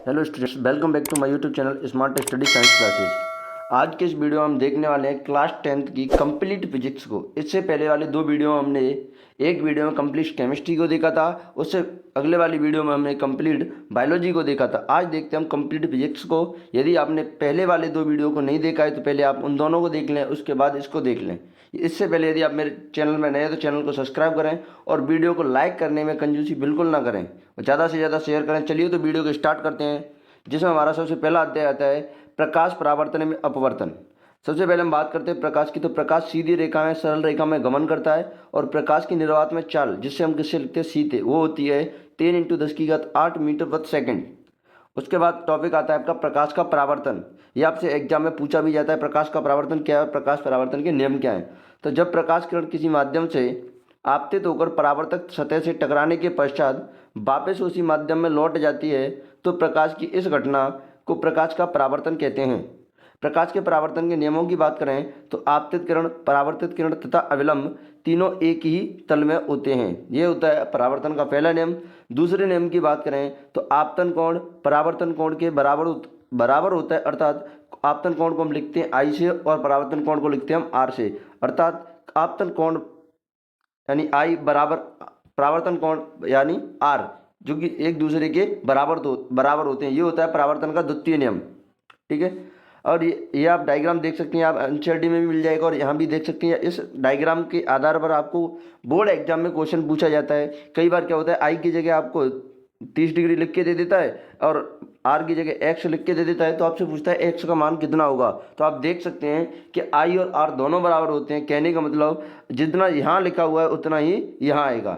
Hello students, welcome back to my YouTube channel smart study science classes. आज के इस video में हम देखने वाले हैं क्लास 10th की कंप्लीट फिजिक्स को। इससे पहले वाले दो वीडियो में हमने एक वीडियो में कंप्लीट केमिस्ट्री को देखा था, उससे अगले वाली वीडियो में हमने कंप्लीट बायोलॉजी को देखा था। आज देखते हैं हम कंप्लीट फिजिक्स को। यदि आपने पहले वाले दो वीडियो को नहीं देखा है तो पहले आप उन दोनों को देख लें, उसके बाद इसको देख लें। इससे पहले यदि आप मेरे चैनल में नए हैं तो चैनल को सब्सक्राइब करें और वीडियो को लाइक करने में कंजूसी बिल्कुल ना करें और ज़्यादा से ज़्यादा शेयर करें। चलिए तो वीडियो को स्टार्ट करते हैं, जिसमें हमारा सबसे पहला अध्याय आता है प्रकाश परावर्तन में अपवर्तन। सबसे पहले हम बात करते हैं प्रकाश की। तो प्रकाश सीधी रेखा में, सरल रेखा में गमन करता है और प्रकाश की निर्वात में चाल, जिससे हम किससे लिखते हैं सीधे, वो होती है 10 × 10⁸ मीटर प्रति सेकंड। उसके बाद टॉपिक आता है आपका प्रकाश का परावर्तन। ये आपसे एग्जाम में पूछा भी जाता है, प्रकाश का परावर्तन क्या है और प्रकाश परावर्तन के नियम क्या हैं। तो जब प्रकाश किरण किसी माध्यम से आपतित होकर परावर्तक सतह से टकराने के पश्चात वापस उसी माध्यम में लौट जाती है तो प्रकाश की इस घटना को प्रकाश का परावर्तन कहते हैं। प्रकाश के परावर्तन के नियमों की बात करें तो आपतित किरण, परावर्तित किरण तथा अविलंब तीनों एक ही तल में होते हैं। ये होता है परावर्तन का पहला नियम। दूसरे नियम की बात करें तो आपतन कोण परावर्तन कोण के बराबर होता है, अर्थात आपतन कोण को हम लिखते हैं आई से और परावर्तन कोण को लिखते हैं हम आर से। अर्थात आपतन कोण यानी आई बराबर परावर्तन कोण यानी आर, जो कि एक दूसरे के बराबर होते हैं। ये होता है परावर्तन का द्वितीय नियम। ठीक है, और ये आप डायग्राम देख सकते हैं, आप एनसीईआरटी में भी मिल जाएगा और यहाँ भी देख सकते हैं। इस डायग्राम के आधार पर आपको बोर्ड एग्जाम में क्वेश्चन पूछा जाता है। कई बार क्या होता है, आई की जगह आपको 30 डिग्री लिख के दे देता है और आर की जगह एक्स लिख के दे देता है, तो आपसे पूछता है एक्स का मान कितना होगा। तो आप देख सकते हैं कि आई और आर दोनों बराबर होते हैं। कहने का मतलब जितना यहाँ लिखा हुआ है उतना ही यहाँ आएगा।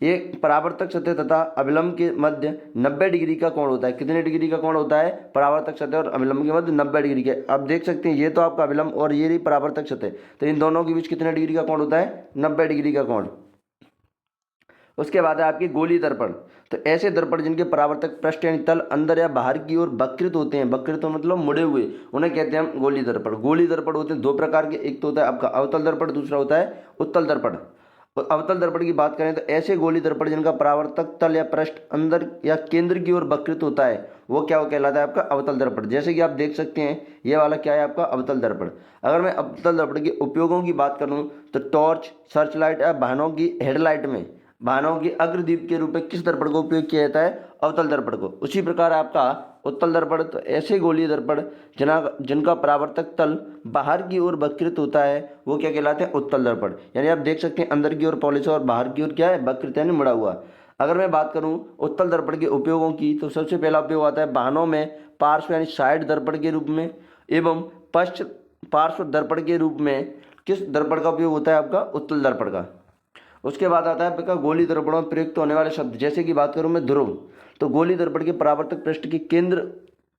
एक परावर्तक सतह तथा अविलंब के मध्य 90 डिग्री का कोण होता है। कितने डिग्री का कोण होता है? परावर्तक सतह और अविलंब के मध्य 90 डिग्री का। आप देख सकते हैं ये तो आपका अविलंब और ये रही परावर्तक सतह, तो इन दोनों के बीच कितने डिग्री का कोण होता है? 90 डिग्री का कोण। उसके बाद है आपकी गोली दर्पण। तो ऐसे दर्पण जिनके परावर्तक पृष्ठ यानी तल अंदर या बाहर की ओर वक्रित होते हैं, वक्रित तो मतलब मुड़े हुए, उन्हें कहते हैं हम गोली दर्पण। गोली दर्पण होते हैं दो प्रकार के, एक तो होता है आपका अवतल दर्पण, दूसरा होता है उत्तल दर्पण। और अवतल दर्पण की बात करें तो ऐसे गोली दर्पण जिनका परावर्तक तल या पृष्ठ अंदर या केंद्र की ओर वक्रित होता है वो क्या वो कहलाता है आपका अवतल दर्पण। जैसे कि आप देख सकते हैं ये वाला क्या है आपका अवतल दर्पण। अगर मैं अवतल दर्पण के उपयोगों की बात करूं तो टॉर्च, सर्च लाइट या वाहनों की हेडलाइट में वाहनों के अग्रदीप के रूप में किस दर्पण का उपयोग किया जाता है? अवतल दर्पण को। उसी प्रकार आपका उत्तल दर्पण, तो ऐसे गोलीय दर्पण जिनका परावर्तक तल बाहर की ओर वक्रित होता है वो क्या कहलाते हैं? उत्तल दर्पण। यानी आप देख सकते हैं अंदर की ओर पॉलिश और बाहर की ओर क्या है? वक्रित यानी मुड़ा हुआ। अगर मैं बात करूं उत्तल दर्पण के उपयोगों की तो सबसे पहला उपयोग आता है वाहनों में पार्श्व यानी साइड दर्पण के रूप में एवं पार्श्व दर्पण के रूप में। किस दर्पण का उपयोग होता है आपका? उत्तल दर्पण का। उसके बाद आता है आपका गोली दर्पणों में प्रयुक्त होने वाले शब्द। जैसे कि बात करूं मैं ध्रुव, तो गोली दर्पण के परावर्तक पृष्ठ के केंद्र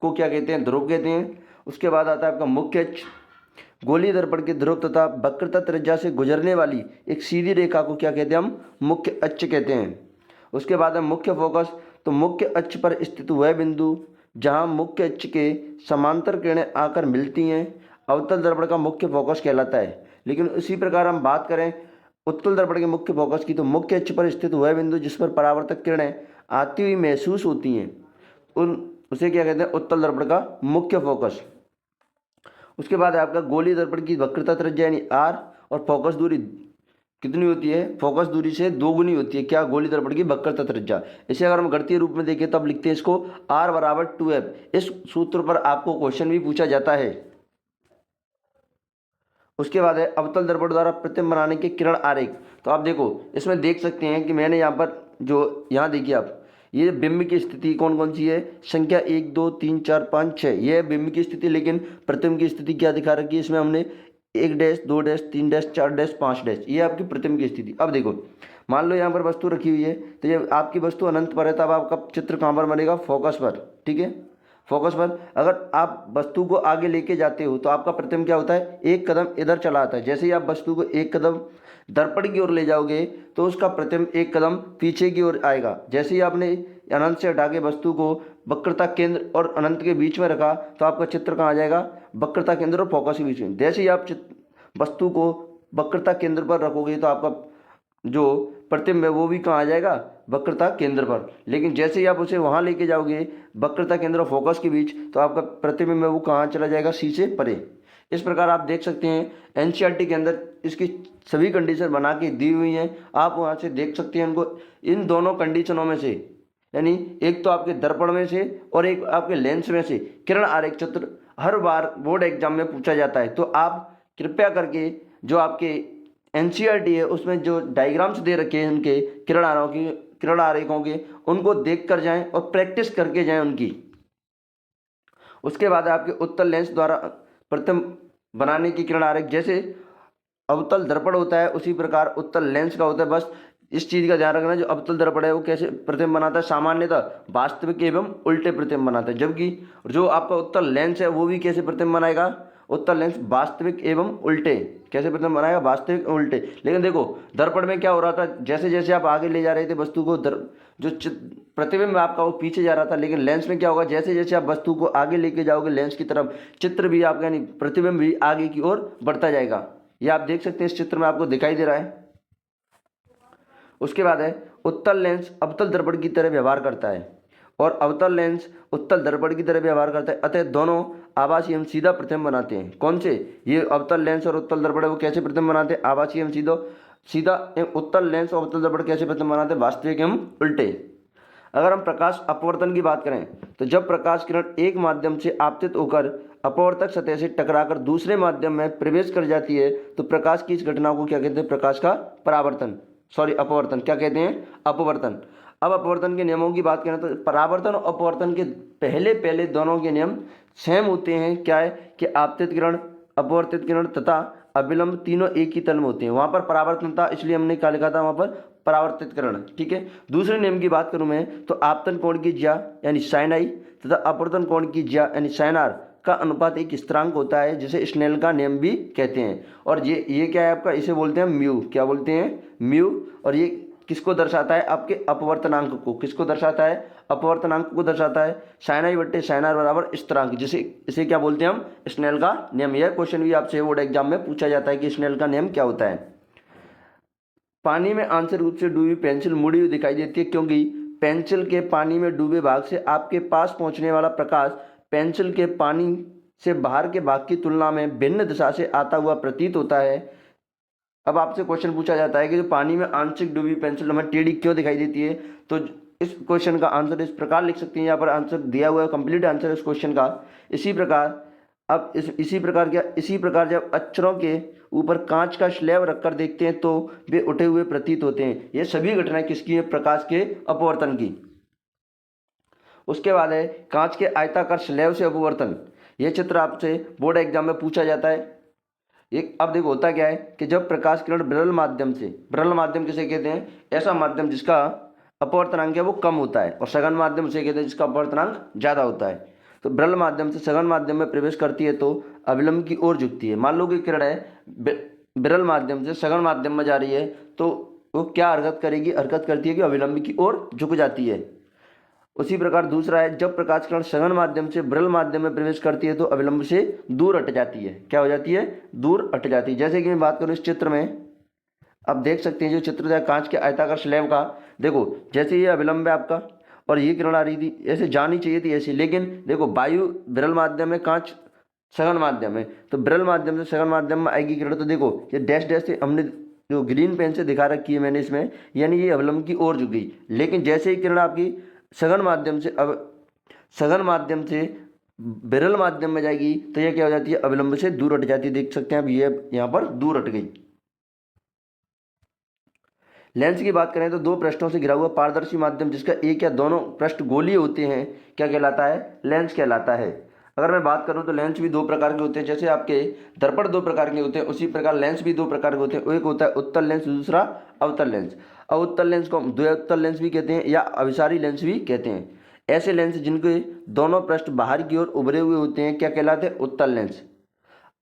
को क्या कहते हैं? ध्रुव कहते हैं। उसके बाद आता है आपका मुख्य अक्ष। गोली दर्पण के ध्रुव तथा वक्रता त्रिज्या से गुजरने वाली एक सीधी रेखा को क्या कहते हैं? हम मुख्य अक्ष कहते हैं। उसके बाद है मुख्य फोकस। तो मुख्य अक्ष पर स्थित वह बिंदु जहां मुख्य अक्ष के समांतर किरणें आकर मिलती हैं अवतल दर्पण का मुख्य फोकस कहलाता है। लेकिन इसी प्रकार हम बात करें उत्तल दर्पण के मुख्य फोकस की, तो मुख्य अक्ष पर स्थित वह बिंदु जिस पर परावर्तक किरणें आती हुई महसूस होती हैं उसे क्या कहते हैं? उत्तल दर्पण का मुख्य फोकस। उसके बाद आपका गोली दर्पण की वक्रता त्रिज्या यानी आर और फोकस दूरी कितनी होती है? फोकस दूरी से दोगुनी होती है। क्या? गोली दर्पण की वक्रता त्रिज्या। इसे अगर हम गणितीय रूप में देखें तब लिखते हैं इसको R = 2F। इस सूत्र पर आपको क्वेश्चन भी पूछा जाता है। उसके बाद है अवतल दर्पण द्वारा प्रतिबिंब बनाने के किरण आरेख। तो आप देखो इसमें देख सकते हैं कि मैंने यहाँ पर जो यहाँ देखिए आप, ये बिंब की स्थिति कौन कौन सी है? संख्या 1 2 3 4 5 6, ये है बिंब की स्थिति। लेकिन प्रतिबिंब की स्थिति क्या दिखा रखी है इसमें हमने? 1 dash 2 dash 3 dash 4 dash 5 dash, ये आपकी प्रतिबिंब की स्थिति। अब देखो मान लो यहाँ पर वस्तु रखी हुई है, तो ये आपकी वस्तु अनंत पर है, तब आपका चित्र कहाँ पर बनेगा? फोकस पर। ठीक है, फोकस पर। अगर आप वस्तु को आगे लेके जाते हो तो आपका प्रतिबिंब क्या होता है? एक कदम इधर चला आता है। जैसे ही आप वस्तु को एक कदम दर्पण की ओर ले जाओगे तो उसका प्रतिबिंब एक कदम पीछे की ओर आएगा। जैसे ही आपने अनंत से हटा के वस्तु को वक्रता केंद्र और अनंत के बीच में रखा तो आपका चित्र कहाँ आ जाएगा? वक्रता केंद्र और फोकस के बीच में। जैसे ही आप वस्तु को वक्रता केंद्र पर रखोगे तो आपका जो प्रतिबिंब है वो भी कहाँ आ जाएगा? वक्रता केंद्र पर। लेकिन जैसे ही आप उसे वहाँ लेके जाओगे वक्रता केंद्र और फोकस के बीच, तो आपका प्रतिबिंब है वो कहाँ चला जाएगा, सी से परे। इस प्रकार आप देख सकते हैं एनसीईआरटी के अंदर इसकी सभी कंडीशन बना के दी हुई हैं, आप वहाँ से देख सकते हैं इनको। इन दोनों कंडीशनों में से, यानी एक तो आपके दर्पण में से और एक आपके लेंस में से किरण आरेख चित्र हर बार बोर्ड एग्जाम में पूछा जाता है। तो आप कृपया करके जो आपके एनसीईआरटी है उसमें जो डायग्राम्स दे रखे हैं उनके किरण आरेखों के, उनको देख कर जाएँ और प्रैक्टिस करके जाएँ उनकी। उसके बाद आपके उत्तल लेंस द्वारा प्रथम बनाने की किरण आरेख, जैसे अवतल दर्पण होता है उसी प्रकार उत्तल लेंस का होता है। बस इस चीज़ का ध्यान रखना, जो अवतल दर्पण है वो कैसे प्रतिबिंब बनाता है, सामान्यतः वास्तविक एवं उल्टे प्रतिबिंब बनाता है। जबकि जो आपका उत्तल लेंस है वो भी कैसे प्रतिबिंब बनाएगा, उत्तल लेंस वास्तविक एवं उल्टे कैसे प्रतिबिंब बनाएगा, वास्तविक एवं उल्टे। लेकिन देखो दर्पण में क्या हो रहा था, जैसे जैसे आप आगे ले जा रहे थे वस्तु को, जो प्रतिबिंब आपका वो पीछे जा रहा था। लेकिन लेंस में क्या होगा, जैसे जैसे आप वस्तु को आगे लेके जाओगे लेंस की तरफ, चित्र भी आपका यानी प्रतिबिंब भी आगे की ओर बढ़ता जाएगा। ये आप देख सकते हैं इस चित्र में आपको दिखाई दे रहा है। उसके बाद है उत्तल लेंस अवतल दर्पण की तरह व्यवहार करता है और अवतल लेंस उत्तल दर्पण की तरह व्यवहार करता है, अतः दोनों आभासी एवं सीधा प्रतिबिंब बनाते हैं। कौन से, ये अवतल लेंस और उत्तल दर्पण है वो कैसे प्रतिबिंब बनाते हैं, आभासी एवं सीधा एवं उत्तल लेंस और अवतल दर्पण कैसे प्रतिबिंब बनाते हैं, वास्तविक एवं उल्टे। अगर हम प्रकाश अपवर्तन की बात करें तो जब प्रकाश किरण एक माध्यम से आपतित होकर अपवर्तक सतह से टकराकर दूसरे माध्यम में प्रवेश कर जाती है तो प्रकाश की इस घटना को क्या कहते हैं, प्रकाश का अपवर्तन। क्या कहते हैं, अपवर्तन। अब अपवर्तन के नियमों की बात करें तो परावर्तन और अपवर्तन के पहले दोनों के नियम सेम होते हैं। क्या है कि आपतित किरण, अपवर्तित किरण तथा अभिलंब तीनों एक ही तल में होते हैं। वहाँ पर परावर्तन था इसलिए हमने क्या लिखा था वहाँ पर, परावर्तित किरण। ठीक है। दूसरे नियम की बात करूँ मैं तो आपतन कोण की ज्या यानी साइन आई तथा अपवर्तन कोण की ज्या यानी साइन आर का अनुपात एक स्थिरांक होता है जिसे स्नेल का नियम भी कहते हैं। और ये क्या है आपका, इसे बोलते हैं म्यू। क्या बोलते हैं, म्यू। और ये किसको दर्शाता है, आपके अपवर्तनांक को। किसको दर्शाता है, अपवर्तनांक को दर्शाता है। साइन आई बट्टे साइन आर बराबर स्थिरांक, जिसे इसे क्या बोलते हैं हम, स्नेल का नियम। यह क्वेश्चन भी आपसे बोर्ड एग्जाम में पूछा जाता है कि स्नेल का नियम क्या होता है। पानी में आंशिक रूप से डूबी पेंसिल मुड़ी हुई दिखाई देती है क्योंकि पेंसिल के पानी में डूबे भाग से आपके पास पहुंचने वाला प्रकाश पेंसिल के पानी से बाहर के भाग की तुलना में भिन्न दिशा से आता हुआ प्रतीत होता है। अब आपसे क्वेश्चन पूछा जाता है कि जो पानी में आंशिक डूबी पेंसिल हमें टेढ़ी क्यों दिखाई देती है, तो इस क्वेश्चन का आंसर इस प्रकार लिख सकते हैं। यहाँ पर आंसर दिया हुआ है, कंप्लीट आंसर इस क्वेश्चन का। इसी प्रकार जब अक्षरों के ऊपर कांच का स्लैब रखकर देखते हैं तो वे उठे हुए प्रतीत होते हैं। ये सभी घटनाएं किसकी है, प्रकाश के अपवर्तन की। उसके बाद है कांच के आयताकार स्लैब से अपवर्तन। यह चित्र आपसे बोर्ड एग्जाम में पूछा जाता है। एक अब देखो होता क्या है कि जब प्रकाश किरण विरल माध्यम किसे कहते हैं, ऐसा माध्यम जिसका अपवर्तनांक है वो कम होता है, और सघन माध्यम उसे कहते हैं जिसका अपवर्तनांक ज़्यादा होता है। तो विरल माध्यम से सघन माध्यम में प्रवेश करती है तो अविलंब की ओर झुकती है। मान लो कि किरण है विरल माध्यम से सघन माध्यम में जा रही है तो वो क्या हरकत करेगी, हरकत करती है कि अविलंब की ओर झुक जाती है। उसी प्रकार दूसरा है जब प्रकाश किरण सघन माध्यम से विरल माध्यम में प्रवेश करती है तो अविलंब से दूर हट जाती है। क्या हो जाती है, दूर हट जाती है। जैसे कि मैं बात करूँ इस चित्र में, आप देख सकते हैं जो चित्र है कांच के आयताकार स्लैब का। देखो जैसे ये अविलंब है आपका और ये किरण आ रही थी, ऐसे जानी चाहिए थी ऐसी, लेकिन देखो वायु विरल माध्यम में, कांच सघन माध्यम है, तो विरल माध्यम से सघन माध्यम में आएगी किरण। तो देखो ये डैश डैश से हमने जो ग्रीन पेन से दिखा रखी है मैंने इसमें, यानी ये अविलंब की ओर झुक गई। लेकिन जैसे ही किरण आपकी सघन माध्यम से विरल माध्यम में जाएगी तो यह क्या हो जाती है, अविलंब से दूर हट जाती है। देख सकते हैं अब ये यहाँ पर दूर हट गई। लेंस की बात करें तो दो पृष्ठों से घिरा हुआ पारदर्शी माध्यम जिसका एक या दोनों पृष्ठ गोलीय होते हैं क्या कहलाता है, लेंस कहलाता है। अगर मैं बात करूं तो लेंस भी दो प्रकार के होते हैं। जैसे आपके दर्पण दो प्रकार के होते हैं उसी प्रकार लेंस भी दो प्रकार के होते हैं। एक होता है उत्तल लेंस, दूसरा अवतल लेंस। अवतल लेंस को द्व्युत्तल लेंस भी कहते हैं या अभिसारी लेंस भी कहते हैं। ऐसे लेंस जिनके दोनों पृष्ठ बाहर की ओर उभरे हुए होते हैं क्या कहलाते हैं, उत्तल लेंस।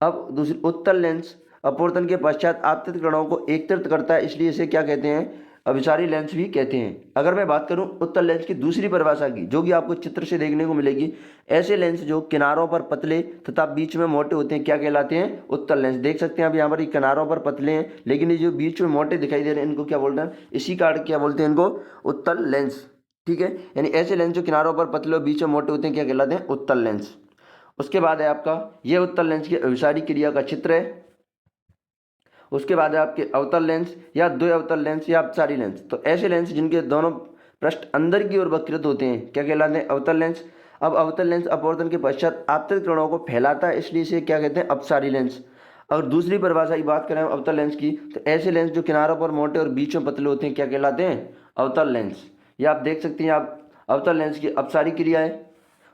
अब दूसरी उत्तल लेंस अपवर्तन के पश्चात आपतित किरणों को एकत्रित करता है, इसलिए इसे क्या कहते हैं, अभिसारी लेंस भी कहते हैं। अगर मैं बात करूं उत्तल लेंस की दूसरी परिभाषा की, जो कि आपको चित्र से देखने को मिलेगी, ऐसे लेंस जो किनारों पर पतले तथा बीच में मोटे होते हैं क्या कहलाते हैं? उत्तल लेंस। देख सकते हैं अब यहाँ पर ये किनारों पर पतले हैं, लेकिन ये जो बीच में मोटे दिखाई दे रहे हैं इनको क्या बोलते हैं? इसी कारण क्या बोलते हैं इनको? उत्तल लेंस। ठीक है, यानी ऐसे लेंस जो किनारों पर पतले और बीच में मोटे होते हैं क्या कहलाते हैं? उत्तल लेंस। उसके बाद है आपका ये उत्तल लेंस की अभिसारी क्रिया का चित्र है। उसके बाद है आपके अवतल लेंस या द्वि अवतल लेंस या अपसारी लेंस। तो ऐसे लेंस जिनके दोनों पृष्ठ अंदर की ओर वक्रित होते हैं क्या कहलाते हैं? अवतल लेंस। अब अवतल लेंस अपवर्तन के पश्चात आपतित किरणों को फैलाता है, इसलिए इसे क्या कहते हैं? अपसारी लेंस। अगर दूसरी परिभाषा की बात करें अवतल लेंस की, तो ऐसे लेंस जो किनारों पर मोटे और बीच में पतले होते हैं क्या कहलाते हैं? अवतल लेंस। या आप देख सकते हैं आप अवतल लेंस की अपसारी क्रिया है।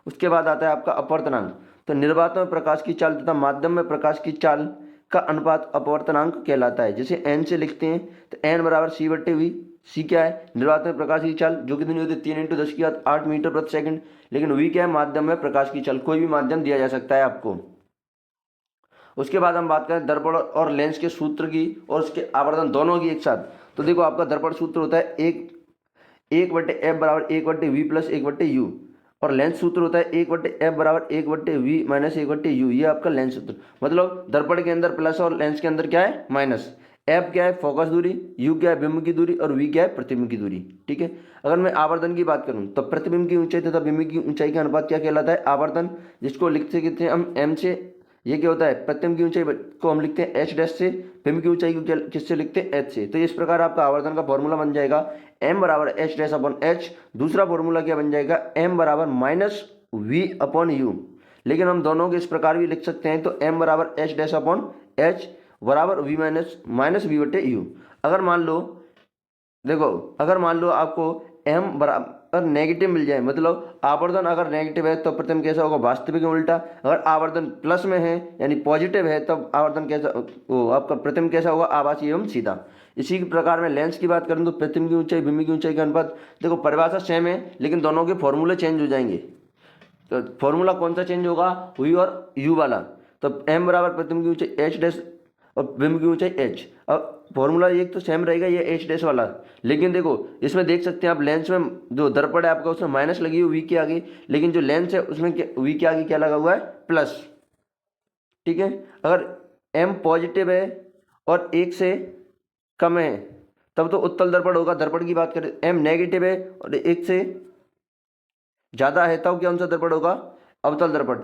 उसके बाद आता है आपका अपवर्तनांक। तो निर्वात में प्रकाश की चाल तथा माध्यम में प्रकाश की चाल का अनुपात अपवर्तनांक कहलाता है, जिसे एन से लिखते हैं। तो एन बराबर सी बट्टे वी। सी क्या है? निर्वात में प्रकाश की चाल, जो कितनी होती है? 3 × 10⁸ मीटर प्रति सेकंड। लेकिन वी क्या है? माध्यम में प्रकाश की चाल। कोई भी माध्यम दिया जा सकता है आपको। उसके बाद हम बात करें दर्पण और लेंस के सूत्र की और उसके आवर्धन दोनों की एक साथ। तो देखो आपका दर्पण सूत्र होता है 1/f बराबर 1/v प्लस 1/u, और लेंस सूत्र होता है 1/f बराबर 1/v माइनस 1/u। ये आपका लेंस सूत्र। मतलब दर्पण के अंदर प्लस और लेंस के अंदर क्या है? माइनस। f क्या है? फोकस दूरी। u क्या है? बिंब की दूरी। और v क्या है? प्रतिबिंब की दूरी। ठीक है, अगर मैं आवर्धन की बात करूं तो प्रतिबिंब की ऊंचाई तथा बिंब की ऊंचाई का अनुपात क्या कहलाता है? आवर्धन, जिसको लिखते कितने हम m से। ये क्या होता है? प्रतिबिंब की ऊंचाई को हम लिखते हैं h डैश से, बिंब की ऊंचाई को किससे लिखते हैं? h से। तो इस प्रकार आपका आवर्धन का फॉर्मूला बन जाएगा m बराबर h डैश अपॉन h। दूसरा फॉर्मूला क्या बन जाएगा? m बराबर माइनस v अपॉन u। लेकिन हम दोनों के इस प्रकार भी लिख सकते हैं। तो m बराबर h डैश अपॉन h बराबर v माइनस v बटे u। अगर मान लो देखो, अगर मान लो आपको m बराबर नेगेटिव मिल जाए, मतलब आवर्धन अगर नेगेटिव है तो प्रतिबिंब कैसा होगा? वास्तविक में उल्टा। अगर आवर्धन प्लस में है यानी पॉजिटिव है तब आवर्धन कैसा, वो आपका प्रतिबिंब कैसा होगा? आभासी एवं सीधा। इसी प्रकार में लेंस की बात करें तो प्रतिबिंब की ऊंचाई बिंब की ऊंचाई का अनुपात, देखो परिभाषा सेम है लेकिन दोनों के फॉर्मूले चेंज हो जाएंगे। तो फॉर्मूला कौन सा चेंज होगा? v और u वाला। तो m बराबर प्रतिबिंब की ऊंचाई h डैश और बिंब की ऊंचाई h। अब फॉर्मूला एक तो सेम रहेगा, ये h डैश वाला। लेकिन देखो इसमें देख सकते हैं आप, लेंस में जो दर्पण है आपका उसमें माइनस लगी हुई v के आगे, लेकिन जो लेंस है उसमें v के आगे क्या लगा हुआ है? प्लस। ठीक है, अगर m पॉजिटिव है और 1 से कम है तब तो उत्तल दर्पण होगा। दर्पण की बात करें m नेगेटिव है और 1 से ज़्यादा है तब कौन सा दर्पण होगा? अवतल दर्पण।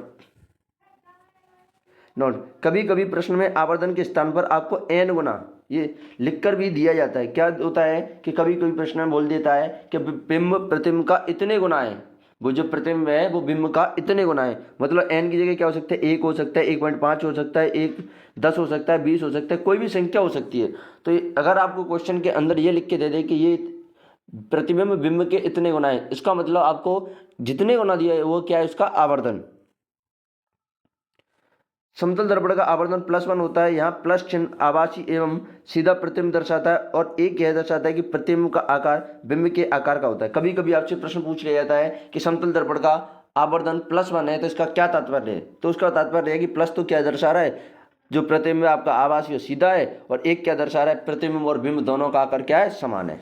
नोट, कभी कभी प्रश्न में आवर्धन के स्थान पर आपको n गुना ये लिखकर भी दिया जाता है। क्या होता है कि कभी कभी प्रश्न में बोल देता है कि बिंब प्रतिबिंब का इतने गुना है। वो जो प्रतिबिंब है वो बिंब का इतने गुना है। मतलब n की जगह क्या हो सकता है? 1 हो सकता है, 1.5 हो सकता है, 1 10 हो सकता है, 20 हो सकता है, कोई भी संख्या हो सकती है। तो अगर आपको क्वेश्चन के अंदर ये लिख के दे दे कि ये प्रतिबिंब बिंब के इतने गुना है, इसका मतलब आपको जितने गुना दिया है वो क्या है? इसका आवर्धन। समतल दर्पण का आवर्धन +1 होता है। यहाँ प्लस चिन्ह आभासी एवं सीधा प्रतिबिंब दर्शाता है और एक यह दर्शाता है कि प्रतिबिंब का आकार बिंब के आकार का होता है। कभी कभी आपसे प्रश्न पूछ लिया जाता है कि समतल दर्पण का आवर्धन +1 है तो इसका क्या तात्पर्य है? तो उसका तात्पर्य है कि प्लस तो क्या दर्शा रहा है? जो प्रतिबिंब आपका आभासी और सीधा है, और एक क्या दर्शा रहा है? प्रतिबिंब और बिंब दोनों का आकार क्या है? समान है।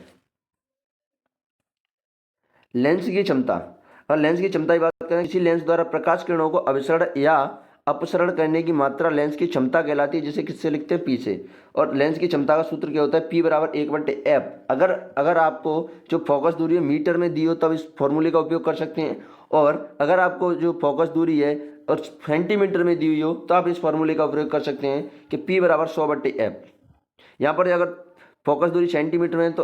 लेंस की क्षमता, और लेंस की क्षमता की बात करें, किसी लेंस द्वारा प्रकाश किरणों को अभिसरण या अपसरण करने की मात्रा लेंस की क्षमता कहलाती है, जिसे किससे लिखते हैं? पी से। और लेंस की क्षमता का सूत्र क्या होता है? पी बराबर 1/f। अगर आपको जो फोकस दूरी है मीटर में दी हो तब इस फॉर्मूले का उपयोग कर सकते हैं, और अगर आपको जो फोकस दूरी है और सेंटीमीटर में दी हुई हो तो आप इस फॉर्मूले का उपयोग कर सकते हैं कि पी बराबर 100/f। यहाँ पर अगर फोकस दूरी सेंटीमीटर में तो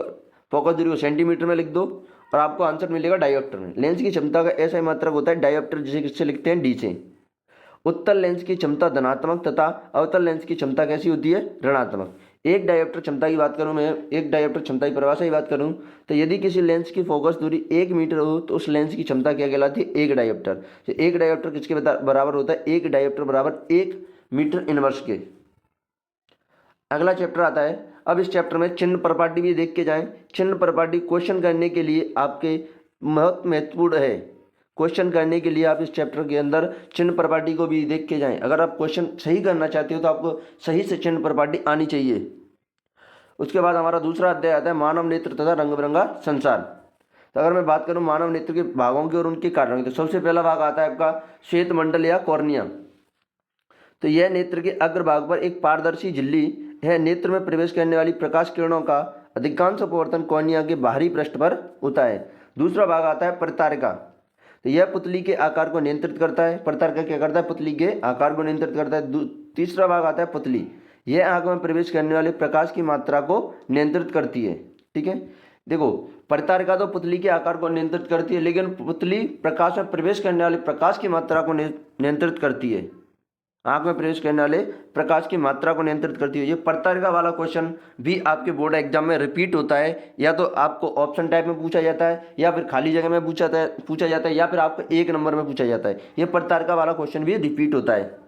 फोकस दूरी को सेंटीमीटर में लिख दो और आपको आंसर मिलेगा डायोप्टर में। लेंस की क्षमता का ऐसा ही मात्रक होता है डायोप्टर, जिसे किससे लिखते हैं? डी से। उत्तल लेंस की क्षमता धनात्मक तथा अवतल लेंस की क्षमता कैसी होती है? ऋणात्मक। एक डायोप्टर क्षमता की बात करूं, मैं एक डायोप्टर क्षमता की परिभाषा की बात करूं तो यदि किसी लेंस की फोकस दूरी 1 मीटर हो तो उस लेंस की क्षमता क्या कहलाती है? एक डायोप्टर। तो एक डायोप्टर किसके बराबर होता है? एक डायोप्टर बराबर 1 मीटर इनवर्स के। अगला चैप्टर आता है। अब इस चैप्टर में चिन्ह प्रपाटी भी देख के जाएं। चिन्ह प्रपाटी क्वेश्चन करने के लिए आपके बहुत महत्वपूर्ण है। क्वेश्चन करने के लिए आप इस चैप्टर के अंदर चिन्ह प्रपाटी को भी देख के जाएं। अगर आप क्वेश्चन सही करना चाहते हो तो आपको सही से चिन्ह प्रपाटी आनी चाहिए। उसके बाद हमारा दूसरा अध्याय आता है मानव नेत्र तथा रंग बिरंगा संसार। तो अगर मैं बात करूं मानव नेत्र के भागों की और उनके कारणों की, तो सबसे पहला भाग आता है आपका श्वेत मंडल या कॉर्निया। तो यह नेत्र के अग्रभाग पर एक पारदर्शी झिल्ली है। नेत्र में प्रवेश करने वाली प्रकाश किरणों का अधिकांश अपवर्तन कॉर्निया के बाहरी पृष्ठ पर होता है। दूसरा भाग आता है प्रतारिका। तो यह पुतली के आकार को नियंत्रित करता है। प्रतारिका क्या करता है? पुतली के आकार को नियंत्रित करता है। तीसरा भाग आता है पुतली। यह आंख में प्रवेश करने वाले प्रकाश की मात्रा को नियंत्रित करती है। ठीक है, देखो प्रतारिका तो पुतली के आकार को नियंत्रित करती है, लेकिन पुतली प्रकाश में प्रवेश करने वाले प्रकाश की मात्रा को नियंत्रित करती है। आंख में प्रवेश करने वाले प्रकाश की मात्रा को नियंत्रित करती है। ये प्रतारिका वाला क्वेश्चन भी आपके बोर्ड एग्जाम में रिपीट होता है, या तो आपको ऑप्शन टाइप में पूछा जाता है, या फिर खाली जगह में पूछा जाता है, या फिर आपको 1 नंबर में पूछा जाता है। ये प्रतारिका वाला क्वेश्चन भी रिपीट होता है।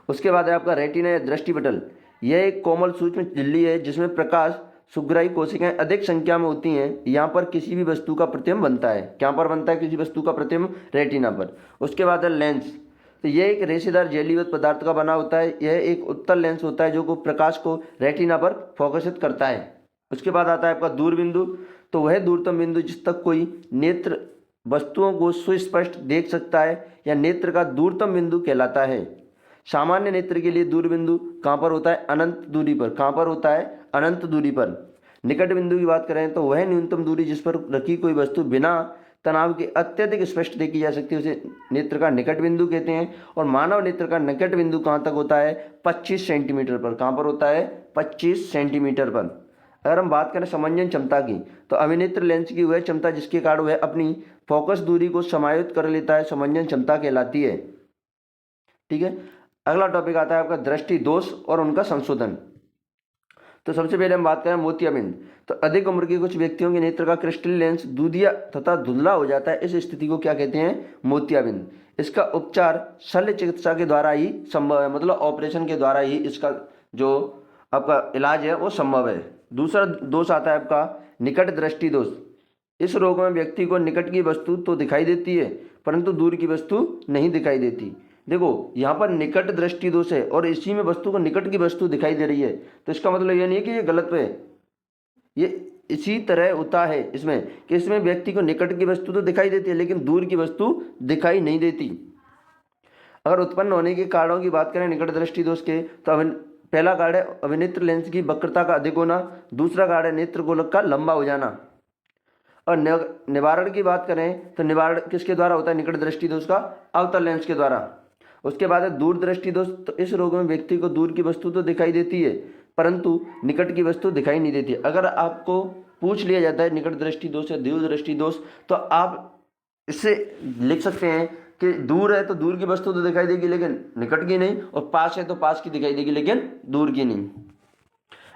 उसके बाद है आपका रेटिना या दृष्टिपटल। यह एक कोमल सूक्ष्म झिल्ली है जिसमें प्रकाश सुग्राही कोशिकाएं अधिक संख्या में होती हैं। यहाँ पर किसी भी वस्तु का प्रतिबिंब बनता है। क्या पर बनता है? किसी वस्तु का प्रतिबिंब, रेटिना पर। उसके बाद है लेंस। तो यह एक रेशेदार जेलीवत पदार्थ का बना होता है। यह एक उत्तल लेंस होता है जो को प्रकाश को रेटिना पर फोकसित करता है। उसके बाद आता है आपका दूरबिंदु। तो वह दूरतम बिंदु जिस तक कोई नेत्र वस्तुओं को सुस्पष्ट देख सकता है या नेत्र का दूरतम बिंदु कहलाता है। सामान्य नेत्र के लिए दूरबिंदु कहाँ पर होता है? अनंत दूरी पर। कहाँ पर होता है? अनंत दूरी पर। निकट बिंदु की बात करें तो वह न्यूनतम दूरी जिस पर रखी कोई वस्तु बिना तनाव के अत्यधिक स्पष्ट देखी जा सकती है, उसे नेत्र का निकट बिंदु कहते हैं। और मानव नेत्र का निकट बिंदु कहाँ तक होता है? 25 सेंटीमीटर पर। कहाँ पर होता है? 25 सेंटीमीटर पर। अगर हम बात करें समंजन क्षमता की, तो अभिनेत्र लेंस की वह क्षमता जिसके कारण वह अपनी फोकस दूरी को समायोजित कर लेता है, समंजन क्षमता कहलाती है। ठीक है, अगला टॉपिक आता है आपका दृष्टि दोष और उनका संशोधन। तो सबसे पहले हम बात करें मोतियाबिंद। तो अधिक उम्र के कुछ व्यक्तियों के नेत्र का क्रिस्टल लेंस दूधिया तथा धुंधला हो जाता है। इस स्थिति को क्या कहते हैं? मोतियाबिंद। इसका उपचार शल्य चिकित्सा के द्वारा ही संभव है, मतलब ऑपरेशन के द्वारा ही इसका जो आपका इलाज है वो संभव है। दूसरा दोष आता है आपका निकट दृष्टि दोष। इस रोग में व्यक्ति को निकट की वस्तु तो दिखाई देती है परंतु दूर की वस्तु नहीं दिखाई देती। देखो यहाँ पर निकट दृष्टि दोष है और इसी में वस्तु को निकट की वस्तु दिखाई दे रही है, तो इसका मतलब ये नहीं है कि ये गलत है। ये इसी तरह होता है इसमें कि इसमें व्यक्ति को निकट की वस्तु तो दिखाई देती है लेकिन दूर की वस्तु दिखाई नहीं देती। अगर उत्पन्न होने के कारणों की बात करें निकट दृष्टि दोष के, तो पहला कारण है अभिनेत्र लेंस की वक्रता का अधिक होना। दूसरा कारण है नेत्र गोलक का लंबा हो जाना। और निवारण की बात करें तो निवारण किसके द्वारा होता है? निकट दृष्टि दोष का अवतल लेंस के द्वारा। उसके बाद है दूर दृष्टि दोष। तो इस रोग में व्यक्ति को दूर की वस्तु तो दिखाई देती है परंतु निकट की वस्तु दिखाई नहीं देती। अगर आपको पूछ लिया जाता है निकट दृष्टि दोष या दूर दृष्टि दोष, तो आप इससे लिख सकते हैं कि दूर है तो दूर की वस्तु तो दिखाई देगी लेकिन निकट की नहीं, और पास है तो पास की दिखाई देगी लेकिन दूर की नहीं।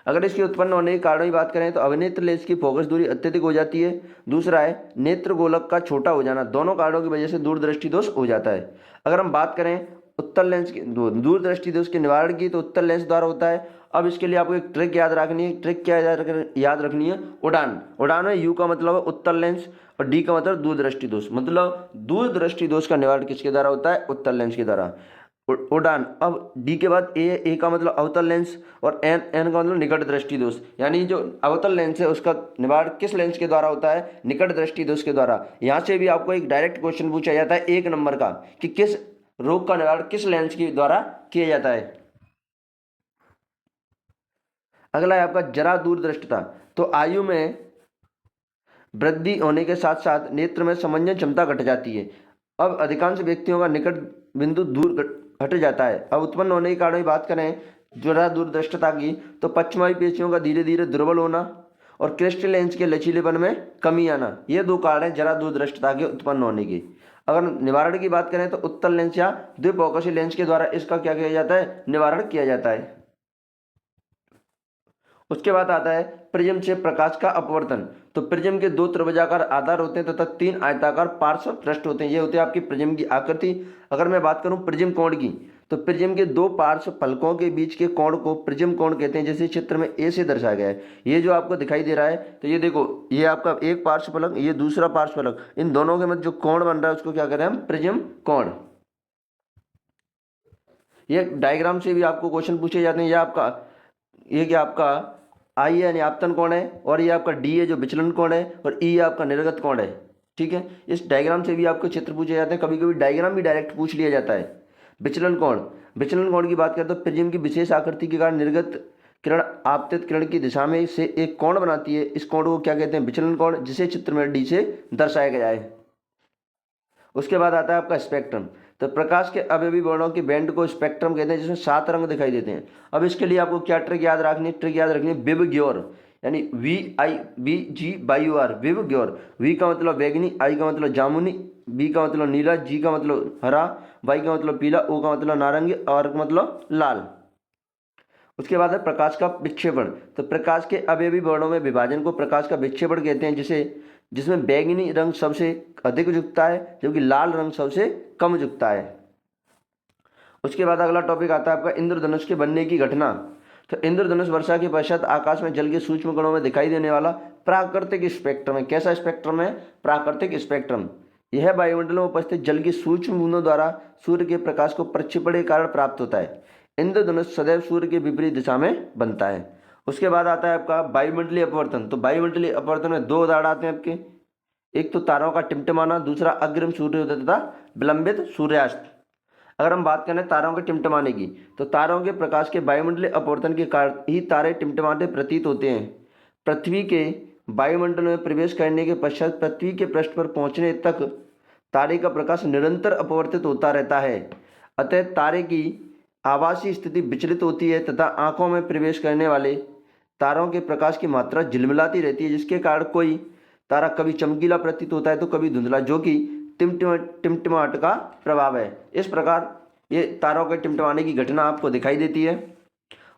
अगर इसके उत्पन्न होने के कारण की बात करें तो अभिनेत्र लेंस की फोकस दूरी अत्यधिक हो जाती है। दूसरा है नेत्र गोलक का छोटा हो जाना। दोनों कारणों की वजह से दूर दृष्टि दोष हो जाता है। अगर हम बात करें उत्तल लेंस की दूर दृष्टि दोष के निवारण की, तो उत्तल लेंस द्वारा होता है। अब इसके लिए आपको एक ट्रिक याद रखनी है। ट्रिक क्या याद रखनी है? उड़ान। उड़ान में यू का मतलब है उत्तल लेंस और डी का मतलब दूर दृष्टि दोष। मतलब दूर दृष्टि दोष का निवारण किसके द्वारा होता है? उत्तल लेंस के द्वारा। उड़ान। अब डी के बाद ए का मतलब अवतल लेंस और एन का मतलब निकट दृष्टि दोष। यानी जो अवतल लेंस है उसका निवारण किस लेंस के द्वारा होता है? निकट दृष्टि दोष के द्वारा। यहाँ से भी आपको एक डायरेक्ट क्वेश्चन पूछा जाता है 1 नंबर का कि किस रोग का निवारण किस लेंस के द्वारा किया जाता है। अगला है आपका जरा दूरदृष्टता। तो आयु में वृद्धि होने के साथ साथ नेत्र में समंजन क्षमता घट जाती है। अब अधिकांश व्यक्तियों का निकट बिंदु दूर हट जाता है। अब उत्पन्न होने के कारण की बात करें जरा दूरदृष्टता की, तो पश्चिमाई पेशियों का धीरे धीरे दुर्बल होना और क्रिस्टल लेंस के लचीलेपन में कमी आना, ये 2 कारण हैं जरा दूरदृष्टता के उत्पन्न होने की। अगर निवारण की बात करें तो उत्तल लेंस या द्विफोकसी लेंस के द्वारा इसका क्या किया जाता है? निवारण किया जाता है। उसके बाद आता है प्रिज्म से प्रकाश का अपवर्तन। तो प्रिज्म के 2 त्रिभुजाकार आधार होते हैं तथा 3 आयताकार पार्श्व पृष्ठ होते हैं। ये होते हैं आपकी प्रिज्म की आकृति। अगर मैं बात करूं प्रिज्म कोण की, तो प्रिज्म के 2 पार्श्व फलकों के बीच के कोण को प्रिज्म कोण कहते हैं, जैसे चित्र में ए से दर्शाया गया है। ये जो आपको दिखाई दे रहा है, तो ये देखो, ये आपका एक पार्श्व फलक, ये दूसरा पार्श्व फलक, इन दोनों के मध्य जो कोण बन रहा है उसको क्या करें हम? प्रिज्म कोण। ये डायग्राम से भी आपको क्वेश्चन पूछे जाते हैं। ये क्या आपका आई यानी आपतन कोण है, और ये आपका डी है जो विचलन कोण है, और ई आपका निर्गत कोण है। ठीक है, इस डायग्राम से भी आपको चित्र पूछे जाते हैं, कभी कभी डायग्राम भी डायरेक्ट पूछ लिया जाता है। विचलन कोण की बात करें तो प्रिज्म की विशेष आकृति के कारण निर्गत किरण आपतित किरण की दिशा में से एक कोण बनाती है। इस कोण को क्या कहते हैं? विचलन कोण, जिसे चित्र में डी से दर्शाया गया है। उसके बाद आता है आपका स्पेक्ट्रम। तो प्रकाश के अवयवी वर्णों की बैंड को स्पेक्ट्रम कहते हैं, जिसमें 7 रंग दिखाई देते हैं। अब इसके लिए आपको क्या ट्रिक याद रखनी है? विबग्योर, यानी VIBGYOR, विबग्योर। वी का मतलब बैगनी, आई का मतलब जामुनी, बी का मतलब नीला, जी का मतलब हरा, वाई का मतलब पीला, ओ का मतलब नारंगी, और का मतलब लाल। उसके बाद है प्रकाश का विक्षेपण। तो प्रकाश के अवयवी वर्णों में विभाजन को प्रकाश का विक्षेपण कहते हैं, जिसमें बैगनी रंग सबसे अधिक झुकता है, जबकि लाल रंग सबसे कम झुकता है। उसके बाद अगला टॉपिक आता है आपका इंद्रधनुष के बनने की घटना। तो इंद्रधनुष वर्षा के पश्चात आकाश में जल के सूक्ष्म कणों में दिखाई देने वाला प्राकृतिक स्पेक्ट्रम है। कैसा स्पेक्ट्रम है? प्राकृतिक स्पेक्ट्रम। यह वायुमंडल में उपस्थित जल की सूक्ष्म बूंदों द्वारा सूर्य के प्रकाश को प्रक्षेपण के कारण प्राप्त होता है। इंद्रधनुष सदैव सूर्य के विपरीत दिशा में बनता है। उसके बाद आता है आपका वायुमंडलीय अपवर्तन। तो वायुमंडलीय अपवर्तन में 2 उदाहरण आते हैं आपके, एक तो तारों का टिमटिमाना, दूसरा अग्रिम सूर्योदय तथा विलंबित सूर्यास्त। अगर हम बात करें तारों के टिमटिमाने की, तो तारों के प्रकाश के वायुमंडलीय अपवर्तन के कारण ही तारे टिमटिमाते प्रतीत होते हैं। पृथ्वी के वायुमंडल में प्रवेश करने के पश्चात पृथ्वी के पृष्ठ पर पहुंचने तक तारे का प्रकाश निरंतर अपवर्तित होता रहता है। अतः तारे की आवासीय स्थिति विचलित होती है तथा आंखों में प्रवेश करने वाले तारों के प्रकाश की मात्रा झिलमिलाती रहती है, जिसके कारण कोई तारा कभी चमकीला प्रतीत होता है तो कभी धुंधला, जो कि टिमटिमाहट का प्रभाव है। इस प्रकार ये तारों के टिमटिमाने की घटना आपको दिखाई देती है।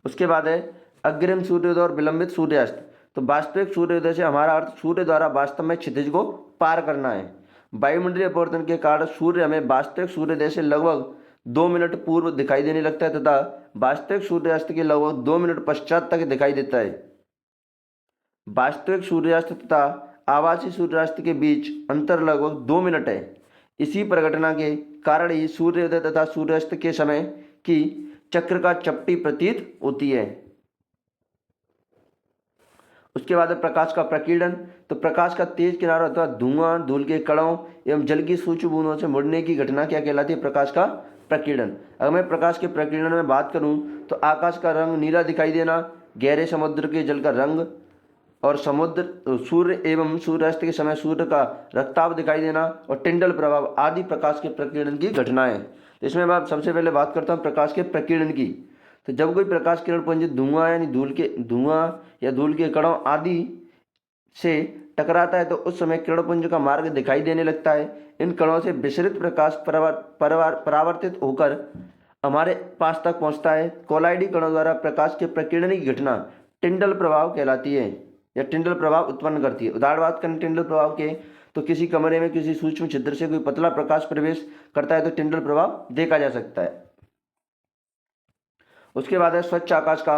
उसके बाद है अग्रिम सूर्योदय और विलंबित सूर्यास्त। तो वास्तविक सूर्योदय से हमारा अर्थ सूर्य द्वारा वास्तव में क्षितिज को पार करना है। वायुमंडलीय अपवर्तन के कारण सूर्य हमें वास्तविक सूर्योदय से लगभग 2 मिनट पूर्व दिखाई देने लगता है तथा वास्तविक सूर्यास्त के लगभग 2 मिनट पश्चात तक दिखाई देता है। वास्तविक सूर्यास्त तथा आभासी सूर्यास्त के बीच अंतर लगभग 2 मिनट है। इसी प्रघटना के कारण ही सूर्योदय तथा सूर्यास्त के समय की चक्र का चपटी प्रतीत होती है। उसके बाद प्रकाश का प्रकीर्णन। तो प्रकाश का तेज किनारों अथवा धुआं, धूल के कणों एवं जल की सूक्ष्म बूंदों से मुड़ने की घटना क्या कहलाती है? प्रकाश का प्रकीर्णन। अगर मैं प्रकाश के प्रकीर्णन में बात करूं तो आकाश का रंग नीला दिखाई देना, गहरे समुद्र के जल का रंग, और सूर्य एवं सूर्यास्त के समय सूर्य का रक्ताभ दिखाई देना, और टिंडल प्रभाव आदि प्रकाश के प्रकीर्णन की घटनाएं। तो इसमें मैं सबसे पहले बात करता हूँ प्रकाश के प्रकीर्णन की। तो जब कोई प्रकाश किरण पुंज धुआं यानी धुआं या धूल के कणों आदि से टकराता है तो उस समय किरण पुंज का मार्ग दिखाई देने लगता है। इन कणों से विसरित प्रकाश परावर्तित होकर हमारे पास तक पहुंचता है। कोलाइडी कणों द्वारा प्रकाश के प्रकीर्णन की घटना टिंडल प्रभाव कहलाती है या टिंडल प्रभाव उत्पन्न करती है। उदाहरण बात करें टिंडल प्रभाव के, तो किसी कमरे में किसी सूक्ष्म छिद्र से कोई पतला प्रकाश प्रवेश करता है तो टिंडल प्रभाव देखा जा सकता है। उसके बाद है स्वच्छ आकाश का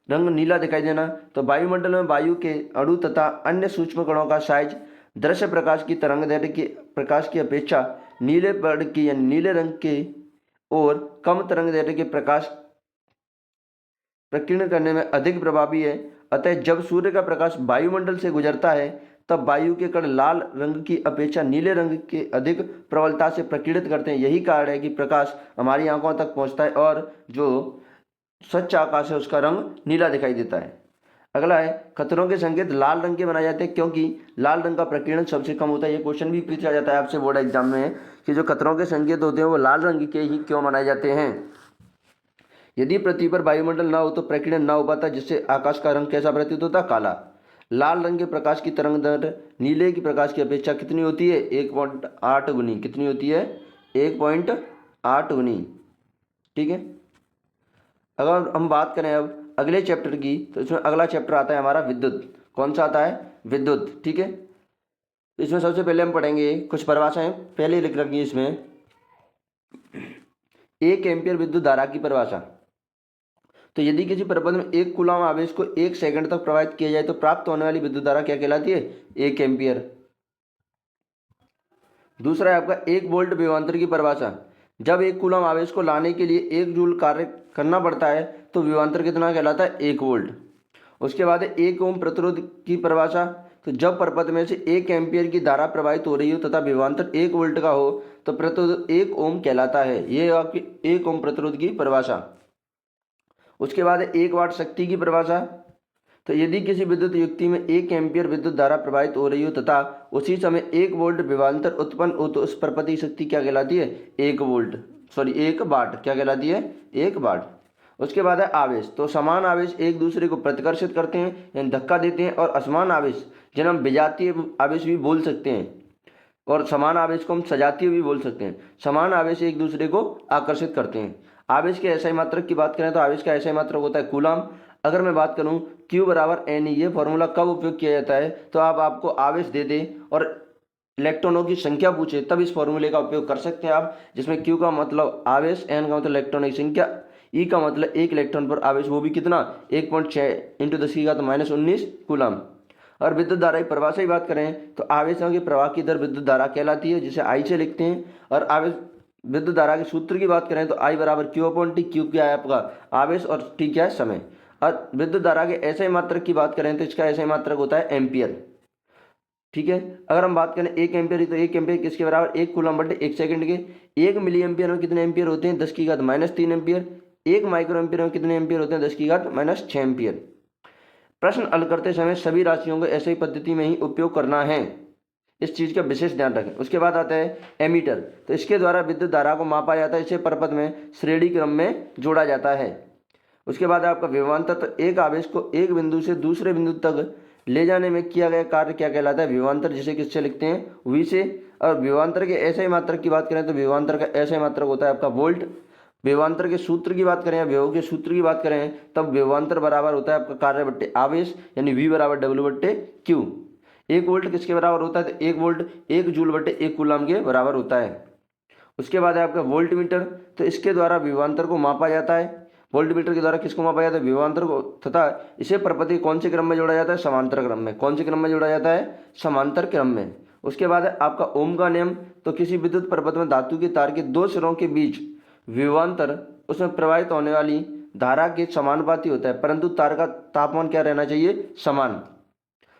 रंग नीला दिखाई देना। तो वायुमंडल में वायु के अणु तथा अन्य सूक्ष्म कणों का साइज दृश्य प्रकाश की तरंगदैर्घ्य की प्रकाश की अपेक्षा नीले वर्ण की यानी नीले रंग के और कम तरंगदैर्घ्य के प्रकाश प्रकीर्णन करने में अधिक प्रभावी है। अतः जब सूर्य का प्रकाश वायुमंडल से गुजरता है तब वायु के कण लाल रंग की अपेक्षा नीले रंग के अधिक प्रबलता से प्रकीर्णित करते हैं। यही कारण है कि प्रकाश हमारी आंखों तक पहुंचता है और जो स्वच्छ आकाश है उसका रंग नीला दिखाई देता है। अगला है खतरों के संकेत लाल रंग के बनाए जाते हैं क्योंकि लाल रंग का प्रकीर्णन सबसे कम होता है। ये क्वेश्चन भी पूछा जाता है आपसे बोर्ड एग्जाम में कि जो खतरों के संकेत होते हैं वो लाल रंग के ही क्यों बनाए जाते हैं। यदि पृथ्वी पर वायुमंडल ना हो तो प्रकीर्णन ना हो पाता, जिससे आकाश का रंग कैसा प्रतीत होता? काला। लाल रंग के प्रकाश की तरंगदैर्घ्य नीले की प्रकाश की अपेक्षा कितनी होती है? 1.8 गुनी। कितनी होती है? 1.8 गुनी। ठीक है। अगर हम बात करें अब अगले चैप्टर की, तो इसमें अगला चैप्टर आता है हमारा विद्युत। कौन सा आता है? विद्युत। ठीक है। इसमें सबसे पहले हम पढ़ेंगे कुछ परिभाषाएं, पहले लिख रखी है इसमें। 1 एम्पियर विद्युत धारा की परिभाषा। तो यदि किसी प्रबंध में 1 कूलम आवेश को 1 सेकंड तक प्रवाहित किया जाए तो प्राप्त होने वाली विद्युत धारा क्या कहलाती है? 1 एम्पियर। दूसरा है आपका 1 वोल्ट विभवांतर की परिभाषा। जब 1 कूलम आवेश को लाने के लिए 1 जूल कार्य करना पड़ता है तो विभवांतर कितना कहलाता है? 1 वोल्ट। उसके बाद है 1 ओम प्रतिरोध की परिभाषा। तो जब परपथ में से 1 एम्पियर की धारा प्रवाहित हो रही हो तथा विभवांतर 1 वोल्ट का हो तो प्रतिरोध 1 ओम कहलाता है। ये आपकी 1 ओम प्रतिरोध की परिभाषा। उसके बाद है 1 वाट शक्ति की परिभाषा। तो यदि किसी विद्युत युक्ति में 1 एम्पियर विद्युत धारा प्रवाहित हो रही हो तथा उसी समय 1 वोल्ट विभवांतर उत्पन्न हो तो उस परपथ की शक्ति क्या कहलाती है? 1 वाट। क्या कहलाती है? 1 वाट। उसके बाद है आवेश। तो समान आवेश एक दूसरे को प्रतिकर्षित करते हैं यानी धक्का देते हैं, और असमान आवेश जिन्हें हम विजातीय आवेश भी बोल सकते हैं, और समान आवेश को हम सजातीय भी बोल सकते हैं। समान आवेश एक दूसरे को आकर्षित करते हैं। आवेश के एसआई मात्रक की बात करें तो आवेश का एसआई मात्रक होता है कूलाम। अगर मैं बात करूं Q बराबर NE, ये फॉर्मूला कब उपयोग किया जाता है? तो आप आपको आवेश दे दें और इलेक्ट्रॉनों की संख्या पूछे तब इस फॉर्मूले का उपयोग कर सकते हैं आप, जिसमें Q का मतलब आवेश, N का मतलब इलेक्ट्रॉनों की संख्या, E का मतलब एक इलेक्ट्रॉन पर आवेश, वो भी कितना? 1.6 × 10⁻19 कूलाम। और विद्युत धारा की परिभाषा की बात करें तो आवेशों के प्रवाह की दर विद्युत धारा कहलाती है, जिसे I से लिखते हैं। और आवेश विद्युत धारा के सूत्र की बात करें तो I बराबर Q/T। Q क्या है आपका? आवेश, और T क्या है? समय। और विद्युत धारा के एसआई मात्रक की बात करें तो इसका एसआई मात्रक होता है एम्पियर। ठीक है, अगर हम बात करें 1 एम्पियर, तो 1 एम्पियर किसके बराबर? 1 कूलम बटे 1 सेकंड के। 1 मिली एम्पियर में कितने एम्पियर होते हैं? 10⁻³ एम्पियर। 1 माइक्रो एम्पियर में कितने एम्पियर होते हैं? 10⁻6 एम्पियर। प्रश्न हल करते समय सभी राशियों को ऐसे ही पद्धति में ही उपयोग करना है, इस चीज का विशेष ध्यान रखें। उसके बाद आता है एमीटर। तो इसके द्वारा विद्युत धारा को मापा जाता है, इसे परपथ में श्रेणी क्रम में जोड़ा जाता है। उसके बाद आपका विभवांतर। तो एक आवेश को एक बिंदु से दूसरे बिंदु तक ले जाने में किया गया कार्य क्या कहलाता है? विभवांतर, जिसे किससे लिखते हैं? V से। और विभवांतर के एसआई मात्रक की बात करें तो विभवांतर का एसआई मात्रक होता है आपका वोल्ट। विभवांतर के सूत्र की बात करें या विभव के सूत्र की बात करें तब विभवांतर बराबर होता है आपका कार्य बट्टे आवेश, यानी V बराबर W/Q। 1 वोल्ट किसके बराबर होता है? तो 1 वोल्ट 1 जूल बट्टे 1 कूलम के बराबर होता है। उसके बाद है आपका वोल्ट मीटर। तो इसके द्वारा विभवांतर को मापा जाता है। वोल्ट मीटर के द्वारा किसको मापा जाता है? विभवांतर को। तथा इसे परपथ कौन से क्रम में जोड़ा जाता है? समांतर क्रम में। कौन से क्रम में जोड़ा जाता है? समांतर क्रम में। उसके बाद है आपका ओम का नियम। तो किसी विद्युत परपथ में धातु के तार के 2 सिरों के बीच विभवांतर उसमें प्रवाहित होने वाली धारा के समानुपाती होता है, परंतु तार का तापमान क्या रहना चाहिए? समान।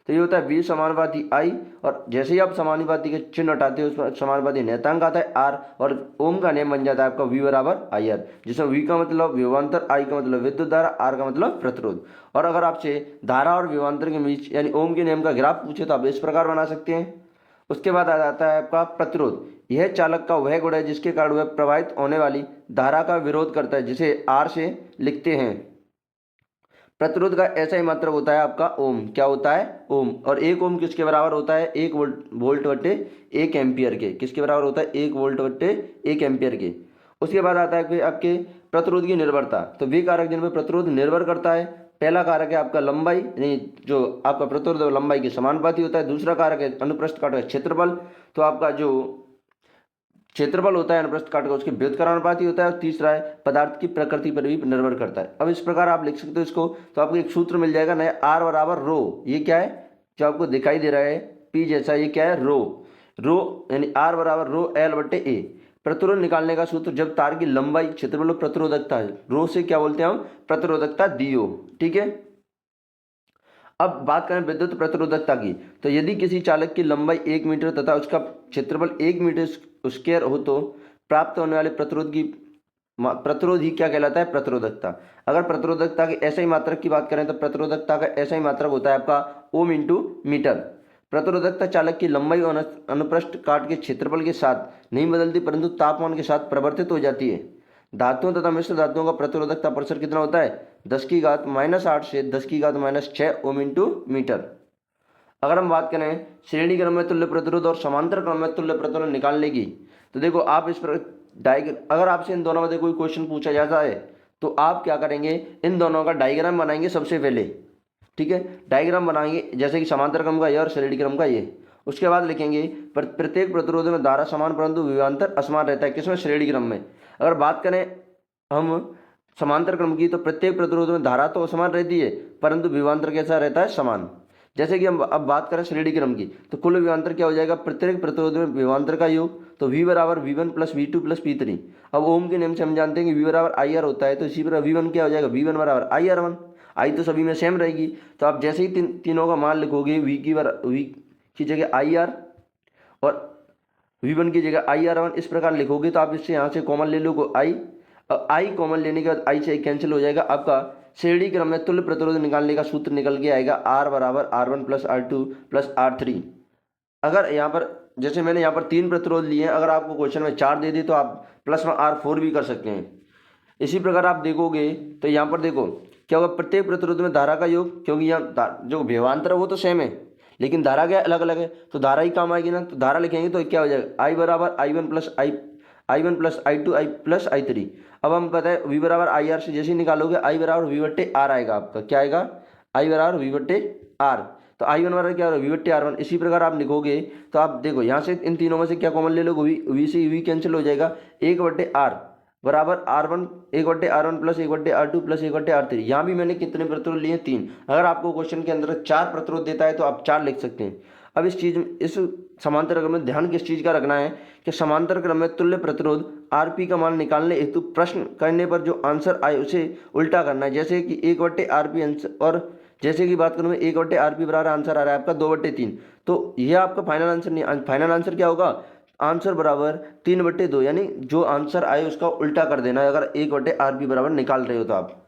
तो ये होता है V समानुपाती I, और जैसे ही आप समानुपाती के चिन्ह हटाते हो उसमें समानुपाती नियतांक आता है R, और ओम का नियम बन जाता है आपका V बराबर IR, जिसमें V का मतलब विभवांतर, I का मतलब विद्युत धारा, R का मतलब प्रतिरोध। और अगर आपसे धारा और विभवांतर के बीच यानी ओम के नियम का ग्राफ पूछे तो आप इस प्रकार बना सकते हैं। उसके बाद आ जाता है आपका प्रतिरोध। यह चालक का वह गुण है जिसके कारण वह प्रवाहित होने वाली धारा का विरोध करता है, जिसे R से लिखते हैं। प्रतिरोध का ऐसा ही मात्रक होता है आपका ओम। क्या होता है? ओम। और 1 ओम किसके बराबर होता है? 1 वोल्ट बट्टे 1 एम्पियर के। किसके बराबर होता है? 1 वोल्ट बट्टे 1 एम्पियर के। उसके बाद आता है कि आपके प्रतिरोध की निर्भरता। तो वे कारक जिन पर प्रतिरोध निर्भर करता है, पहला कारक है आपका लंबाई, नहीं जो आपका प्रतिरोध लंबाई के समानुपाती होता है। दूसरा कारक है अनुप्रस्थ काट का क्षेत्रफल। तो आपका जो क्षेत्रफल होता है अनुप्रस्थ काट का उसके व्युत्क्रमानुपाती होता है। और तीसरा है पदार्थ की प्रकृति पर भी निर्भर करता है। अब इस प्रकार आप लिख सकते हो इसको। तो आपको एक सूत्र मिल जाएगा नया, R बराबर रो। ये क्या है जो आपको दिखाई दे रहा है P जैसा, ये क्या है? रो यानी R बराबर रो L/A। प्रतिरोध निकालने का सूत्र, जब तार की लंबाई, क्षेत्रफल और प्रतिरोधकता है, रो से क्या बोलते हैं हम? प्रतिरोधकता दियो। ठीक है, अब बात करें विद्युत प्रतिरोधकता की। तो यदि किसी चालक की लंबाई 1 मीटर तथा उसका क्षेत्रफल 1 मीटर स्क्वायर हो तो प्राप्त होने वाले प्रतिरोध ही क्या कहलाता है? प्रतिरोधकता। अगर प्रतिरोधकता के एसआई मात्रक की बात करें तो प्रतिरोधकता का एसआई मात्रक होता है आपका ओम × मीटर। प्रतिरोधकता चालक की लंबाई और अनुप्रस्थ काट के क्षेत्रफल के साथ नहीं बदलती, परंतु तापमान के साथ परिवर्तित हो जाती है। धातुओं तथा मिश्र धातुओं का प्रतिरोधकता प्रतिशत कितना होता है? 10⁻8 से 10⁻6 ओम × मीटर। अगर हम बात करें श्रेणी क्रम में तुल्य प्रतिरोध और समांतर क्रम में तुल्य प्रतिरोध निकालने की, तो देखो आप इस पर अगर आपसे इन दोनों में से कोई क्वेश्चन पूछा जाता है तो आप क्या करेंगे? इन दोनों का डायग्राम बनाएंगे सबसे पहले। ठीक है, डायग्राम बनाएंगे जैसे कि समांतर क्रम का ये और श्रेणी क्रम का ये। उसके बाद लिखेंगे प्रत्येक प्रतिरोध में धारा समान परंतु विभवांतर असमान रहता है। किसमें? श्रेणी क्रम में। अगर बात करें हम समांतर क्रम की तो प्रत्येक प्रतिरोध में धारा तो असमान रहती है परंतु विभवांतर कैसा रहता है? समान। जैसे कि हम अब बात करें श्रेणी क्रम की तो कुल विभवांतर क्या हो जाएगा? प्रत्येक प्रतिरोध में विभवांतर का योग। तो V बराबर V1 + V2 + V3। अब ओम के नियम से हम जानते हैं कि V बराबर IR होता है, तो इसी पर V1 क्या हो जाएगा? V1 बराबर IR1। आई तो सभी में सेम रहेगी। तो आप जैसे ही तीनों का मान लिखोगे, वी की जगह आई आर और V1 की जगह IR1 इस प्रकार लिखोगे, तो आप इससे यहाँ से कॉमन ले लो आई। आई कॉमन लेने के बाद आई से कैंसिल हो जाएगा। आपका श्रेणी क्रम में तुल्य प्रतिरोध निकालने का सूत्र निकल के आएगा R बराबर R1 plus R2 plus R3। अगर यहाँ पर जैसे मैंने यहाँ पर 3 प्रतिरोध लिए हैं, अगर आपको क्वेश्चन में 4 दे दी तो आप प्लस में R4 भी कर सकते हैं। इसी प्रकार आप देखोगे तो यहाँ पर देखो क्या होगा, प्रत्येक प्रतिरोध में धारा का योग, क्योंकि यहाँ जो विभवांतर है वो तो सेम है लेकिन धारा क्या अलग अलग है, तो धारा ही काम आएगी ना। तो धारा लिखेंगे तो क्या हो जाएगा, आई बराबर I1 प्लस I2 आई प्लस I3। अब हम पता है V बराबर IR से जैसे ही निकालोगे आई बराबर V/R आएगा। आपका क्या आएगा, आई बराबर V/R। तो I1 बराबर क्या होगा, V/R1। इसी प्रकार आप लिखोगे तो आप देखो यहाँ से इन तीनों में से क्या कॉमन ले लोगे, V से V कैंसिल हो जाएगा, 1/R बराबर R1 1/R1 plus 1/R2 plus 1/R3। यहाँ भी मैंने कितने प्रतिरोध लिए, 3। अगर आपको क्वेश्चन के अंदर 4 प्रतिरोध देता है तो आप 4 लिख सकते हैं। अब इस समांतर क्रम में ध्यान किस चीज़ का रखना है कि समांतर क्रम में तुल्य प्रतिरोध RP का मान निकालने हेतु प्रश्न करने पर जो आंसर आए उसे उल्टा करना है। जैसे कि 1/RP आंसर, और जैसे कि बात करूँ मैं 1/RP बराबर आंसर आ रहा है आपका 2/3, तो यह आपका फाइनल आंसर नहीं। फाइनल आंसर क्या होगा, आंसर बराबर 3/2, यानी जो आंसर आए उसका उल्टा कर देना है अगर 1/RP बराबर निकाल रहे हो तो आप।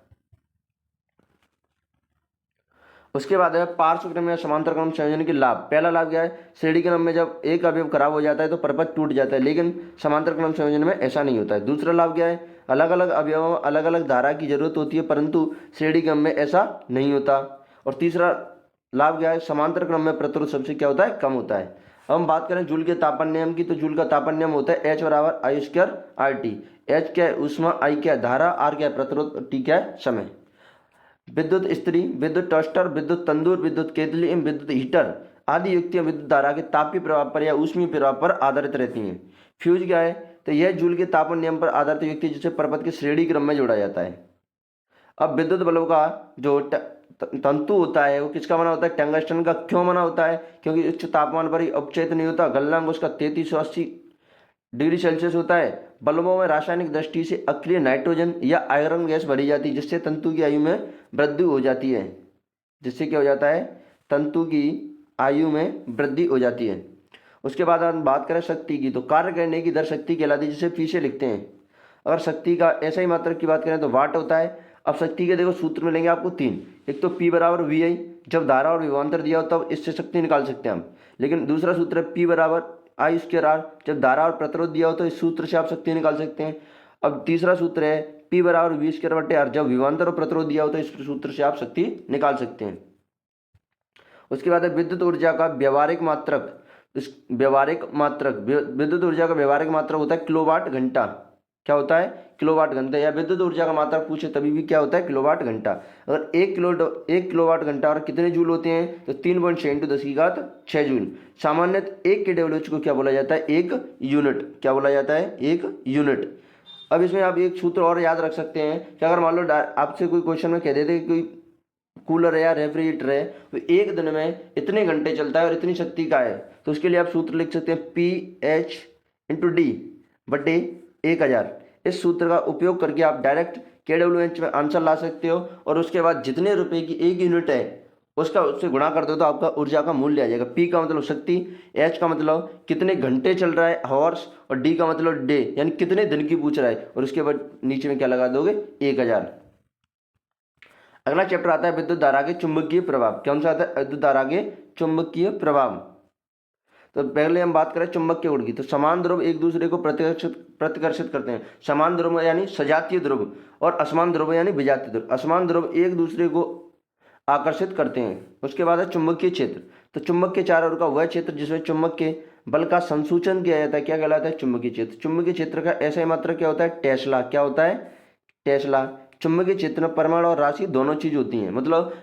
उसके बाद है पार्श्व क्रम या समांतर क्रम संयोजन के लाभ। पहला लाभ क्या है, श्रेणी क्रम में जब एक अवयव खराब हो जाता है तो परपथ टूट जाता है, लेकिन समांतर क्रम संयोजन में ऐसा नहीं होता है। दूसरा लाभ क्या है, अलग अलग अवयवों में अलग अलग धारा की जरूरत होती है परंतु श्रेणी क्रम में ऐसा नहीं होता। और तीसरा लाभ क्या है, समांतर क्रम में प्रतिरोध सबसे क्या होता है, कम होता है। अब हम बात करें जूल के तापन नियम की, तो जूल का तापन नियम होता है H बराबर I² RT। H क्या है ऊष्मा, I क्या है धारा, R क्या है प्रतिरोध, T क्या है समय। विद्युत इस्त्री, विद्युत टोस्टर, विद्युत तंदूर, विद्युत केतली एवं विद्युत हीटर आदि युक्तियां विद्युत धारा के तापीय प्रभाव पर या ऊष्मीय प्रभाव पर आधारित रहती हैं। फ्यूज क्या है, तो यह जूल के तापन नियम पर आधारित युक्ति जिसे परपथ के श्रेणी क्रम में जोड़ा जाता है। अब विद्युत बल्ब का जो तंतु होता है वो किसका बना होता है, टंगस्टन का। क्यों बना होता है, क्योंकि उच्च तापमान पर ही अपचयित नहीं होता। गलनांक उसका 3380 डिग्री सेल्सियस होता है। बल्बों में रासायनिक दृष्टि से अक्रिय नाइट्रोजन या आयरन गैस भरी जाती है जिससे तंतु की आयु में वृद्धि हो जाती है। जिससे क्या हो जाता है, तंतु की आयु में वृद्धि हो जाती है। उसके बाद हम बात करें शक्ति की, तो कार्य करने की दर शक्ति कहलाती है जिसे पीछे लिखते हैं। अगर शक्ति का ऐसा ही मात्रक की बात करें तो वाट होता है। अब शक्ति के देखो सूत्र मिलेंगे आपको 3। एक तो P बराबर VI, जब धारा और विभवांतर दिया हो तब इससे शक्ति निकाल सकते हैं हम। लेकिन दूसरा सूत्र है P बराबर I²R, जब धारा और प्रतिरोध दिया हो तो इस सूत्र से आप शक्ति निकाल सकते हैं। अब तीसरा सूत्र है P बराबर V²/R, जब विभवांतर और प्रतिरोध दिया हो तो इस सूत्र से आप शक्ति निकाल सकते हैं। उसके बाद है विद्युत ऊर्जा का व्यवहारिक मात्रक। विद्युत ऊर्जा का व्यवहारिक मात्रक होता है किलोवाट घंटा। क्या होता है, किलोवाट घंटा। या विद्युत ऊर्जा का मात्रक पूछे तभी भी क्या होता है, किलोवाट घंटा। अगर 1 किलोवाट घंटा और कितने जूल होते हैं तो 3.6 × 10⁶ जूल। सामान्यतः 1 kWh को क्या बोला जाता है, 1 यूनिट। क्या बोला जाता है, 1 यूनिट। अब इसमें आप एक सूत्र और याद रख सकते हैं कि अगर मान लो आपसे कोई क्वेश्चन में कह देते कि कोई कूलर है या रेफ्रिजरेटर है तो एक दिन में इतने घंटे चलता है और इतनी शक्ति का है, तो उसके लिए आप सूत्र लिख सकते हैं PH/D/1000। इस सूत्र का उपयोग करके आप डायरेक्ट KWH में आंसर ला सकते हो और उसके बाद जितने रुपए की 1 यूनिट है उसका उससे गुणा कर दो तो आपका ऊर्जा का मूल्य आ जाएगा। P का मतलब शक्ति, H का मतलब कितने घंटे चल रहा है हॉर्स, और D का मतलब डे यानी कितने दिन की पूछ रहा है, और उसके बाद नीचे में क्या लगा दोगे, 1000। अगला चैप्टर आता है विद्युत धारा के चुंबकीय प्रभाव। कौन सा आता है, विद्युत धारा के चुंबकीय प्रभाव। तो पहले हम बात करें चुंबकीय गुण की, तो समान ध्रुव एक दूसरे को प्रतिकर्षित करते हैं। समान ध्रुव यानी सजातीय ध्रुव और असमान ध्रुव यानी विजातीय ध्रुव। असमान ध्रुव एक दूसरे को आकर्षित करते हैं। उसके बाद है चुंबकीय क्षेत्र। तो चुंबक के चारों ओर का वह क्षेत्र जिसमें चुंबक के बल का संसूचन किया जाता है क्या कहलाता है, चुंबकीय क्षेत्र। चुंबकीय क्षेत्र का ऐसा ही मात्रक क्या होता है, टेस्ला। क्या होता है, टेस्ला। चुंबकीय क्षेत्र में परमाणु और राशि दोनों चीज होती हैं, मतलब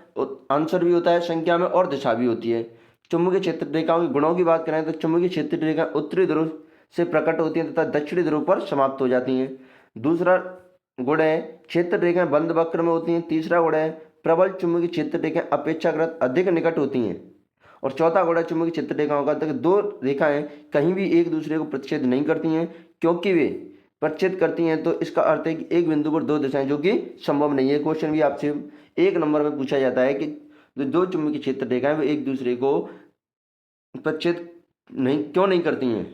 आंसर भी होता है संख्या में और दिशा भी होती है। चुंबकीय क्षेत्र रेखाओं के गुणों की बात करें तो चुंबकीय क्षेत्र रेखा उत्तरी ध्रुव से प्रकट होती हैं तथा दक्षिणी ध्रुव पर समाप्त हो जाती हैं। दूसरा गुण है क्षेत्र रेखाएं बंद वक्र में होती हैं। तीसरा गुण है प्रबल चुंबकीय क्षेत्र रेखाएं अपेक्षाकृत अधिक निकट होती हैं। और चौथा गुण है चुंबकीय क्षेत्र रेखाओं का, दो रेखाएं कहीं भी एक दूसरे को प्रतिच्छेद नहीं करती हैं क्योंकि वे प्रच्छेद करती हैं तो इसका अर्थ है कि एक बिंदु पर दो दिशाएं, जो कि संभव नहीं है। क्वेश्चन भी आपसे 1 नंबर में पूछा जाता है कि जो दो चुंबकीय क्षेत्र रेखाएं वो एक दूसरे को प्रच्छेद क्यों नहीं करती हैं।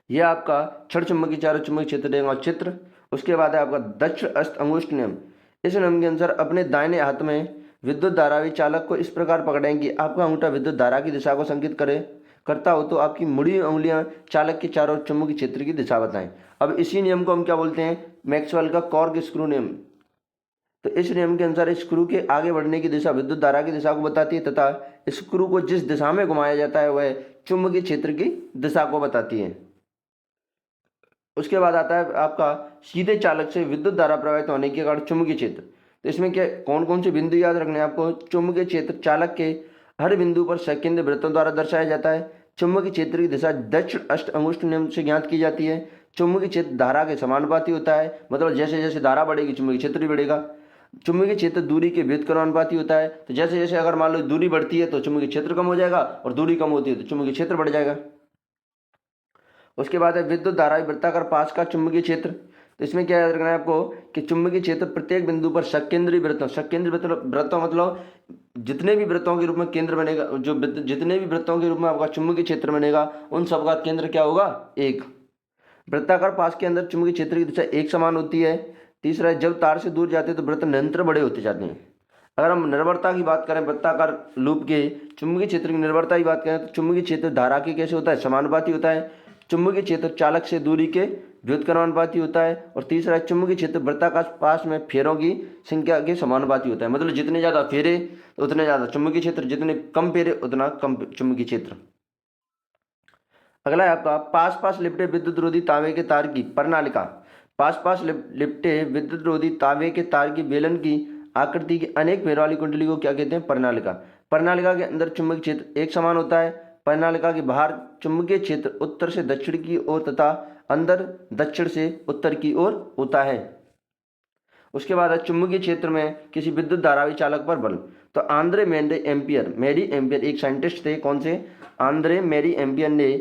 यह आपका क्षण चुंबकीय चारों चुंबकीय क्षेत्र रेखा चित्र। उसके बाद है आपका दक्षिण अस्त अंगुष्ठ नियम। इस नियम के अनुसार अपने दाहिने हाथ में विद्युत धारावी चालक को इस प्रकार पकड़ें कि आपका अंगूठा विद्युत धारा की दिशा को संकेत करता हो तो आपकी मुड़ी उंगलियां चालक के चारों ओर चुंबकीय क्षेत्र की दिशा बताएं। अब इसी नियम को हम क्या बोलते हैं, मैक्सवेल का कॉर्क स्क्रू नियम। तो इस नियम के अनुसार स्क्रू के आगे बढ़ने की दिशा विद्युत धारा की दिशा को बताती है तथा स्क्रू को जिस दिशा में घुमाया जाता है वह चुंबकीय क्षेत्र की दिशा को बताती है। उसके बाद आता है आपका सीधे चालक से विद्युत धारा प्रवाहित होने के कारण चुंबकीय क्षेत्र। तो इसमें क्या कौन कौन से बिंदु याद रखने हैं आपको। चुंबकीय क्षेत्र चालक के हर बिंदु पर सेकेंड वृत्तों द्वारा दर्शाया जाता है। चुंबकीय क्षेत्र की दिशा दक्षिण अष्ट अंगुष्ठ नियम से ज्ञात की जाती है। चुंबकीय क्षेत्र धारा के समानुपाती होता है, मतलब जैसे जैसे धारा बढ़ेगी चुंबकीय क्षेत्र भी बढ़ेगा। चुंबकीय क्षेत्र दूरी के व्युत्क्रमानुपाती होता है, तो जैसे जैसे अगर मान लो दूरी बढ़ती है तो चुंबकीय क्षेत्र कम हो जाएगा और दूरी कम होती है तो चुंबकीय क्षेत्र बढ़ जाएगा। उसके बाद है विद्युत धारा वृत्ताकार पास का चुंबकीय क्षेत्र। तो इसमें क्या याद रखना है आपको कि चुंबकीय क्षेत्र प्रत्येक बिंदु पर सकेंद्रीय वृत्तों मतलब जितने भी वृत्तों के रूप में केंद्र बनेगा, जितने भी वृत्तों के रूप में आपका चुंबकीय क्षेत्र बनेगा उन सबका केंद्र क्या होगा, एक। वृत्ताकार पास के अंदर चुंबकीय क्षेत्र की दिशा एक समान होती है। तीसरा, जब तार से दूर जाते हैं तो वृत्त निरंतर बड़े होते जाते हैं। अगर हम निर्भरता की बात करें, वृत्ताकार लूप के चुंबकीय क्षेत्र की निर्भरता की बात करें तो चुंबकीय क्षेत्र धारा के कैसे होता है, समानुपाती होता है। चुंबकीय क्षेत्र चालक से दूरी के व्युत्क्रमानुपाती होता है। और तीसरा, चुंबकीय क्षेत्र वृत्ताकार पास में फेरों की संख्या के समानुपाती होता है, मतलब जितने ज़्यादा फेरे उतने ज़्यादा चुंबकीय क्षेत्र, जितने कम फेरे उतना कम चुंबकीय क्षेत्र। अगला है आपका पास पास लिपटे विद्युत रोधी तांबे के तार की प्रणालिका। पास पास लिपटे विद्युत रोधी तांबे के तार की बेलन की आकृति की अनेक फेरों वाली कुंडली को क्या कहते हैं, प्रणालिका। प्रणालिका के अंदर चुंबकीय क्षेत्र एक समान होता है। प्रणालिका के बाहर चुंबकीय क्षेत्र उत्तर से दक्षिण की ओर तथा अंदर दक्षिण से उत्तर की ओर होता है। उसके बाद चुंबकीय क्षेत्र में किसी विद्युत धारावी चालक पर बल। तो आंद्रे मैरी एम्पियर एक साइंटिस्ट थे। कौन से, आंद्रे मैरी एम्पियर ने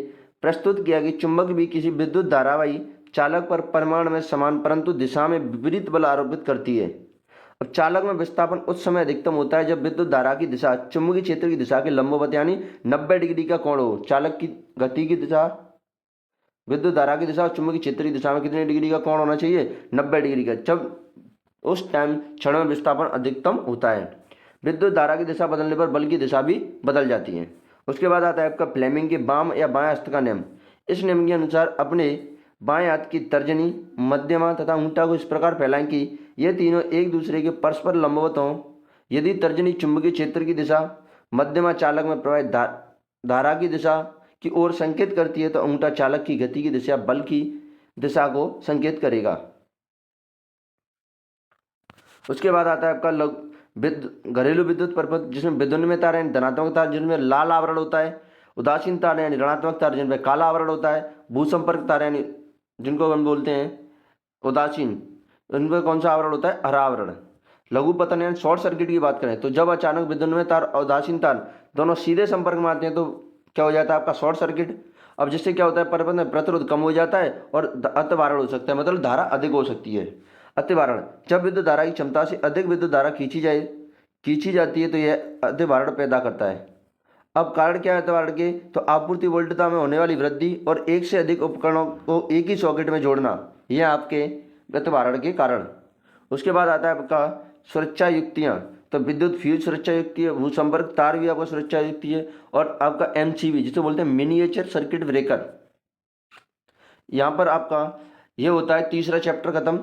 प्रस्तुत किया कि चुंबक भी किसी विद्युत धारावाही चालक पर परिमाण में समान परंतु दिशा में विपरीत बल आरोपित करती है। अब चालक में विस्थापन उस समय अधिकतम होता है जब विद्युत धारा की दिशा चुंबकीय क्षेत्र की दिशा के लंबवत यानी 90 डिग्री का कोण हो। चालक की गति की दिशा, विद्युत धारा की दिशा और चुंबकीय क्षेत्र की दिशा में कितने डिग्री का कोण होना चाहिए, 90 डिग्री का। जब उस टाइम क्षण में विस्थापन अधिकतम होता है। विद्युत धारा की दिशा बदलने पर बल की दिशा भी बदल जाती है। उसके बाद आता है आपका फ्लेमिंग के बाम या बाएं हस्त का नियम। इस नियम के अनुसार अपने बाएं हाथ की तर्जनी, मध्यमा तथा अंगूठा को इस प्रकार फैलाएं कि ये तीनों एक दूसरे के परस्पर लंबवत हों। यदि तर्जनी चुंबकीय क्षेत्र की दिशा, मध्यमा चालक में प्रवाहित धारा की दिशा की ओर संकेत करती है तो अंगूठा चालक की गति की दिशा, बल की दिशा को संकेत करेगा। उसके बाद आता है आपका घरेलू विद्युत परिपथ, जिसमें विद्युन्मय तार यानी धनात्मक तार जिनमें लाल आवरण होता है, उदासीन तार यानी ऋणात्मक तार जिनमें काला आवरण होता है, भूसंपर्क तार यानी जिनको हम बोलते हैं उदासीन, इनमें कौन सा आवरण होता है, हरा आवरण। लघु पतन यानी शॉर्ट सर्किट की बात करें तो जब अचानक विद्युन्मय तार और उदासीन तार दोनों सीधे संपर्क में आते हैं तो क्या हो जाता है आपका शॉर्ट सर्किट। अब जिससे क्या होता है, परिपथ में प्रतिरोध कम हो जाता है और अतिवारण हो सकता है, मतलब धारा अधिक हो सकती है। अतिवारण, जब विद्युत धारा की क्षमता से अधिक विद्युत धारा खींची जाती है तो यह अतिवारण पैदा करता है। अब कारण क्या है अतिवारण के, तो आपूर्ति वोल्टता में होने वाली वृद्धि और एक से अधिक उपकरणों को एक ही सॉकेट में जोड़ना, यह आपके अतिवारण के कारण। उसके बाद आता है आपका सुरक्षा युक्तियाँ। तो विद्युत फ्यूज सुरक्षा युक्ति है, भूसंपर्क तार भी आपका सुरक्षा युक्ति है, और आपका MCB जिसे बोलते हैं मिनिएचर सर्किट ब्रेकर। यहाँ पर आपका ये होता है तीसरा चैप्टर खत्म,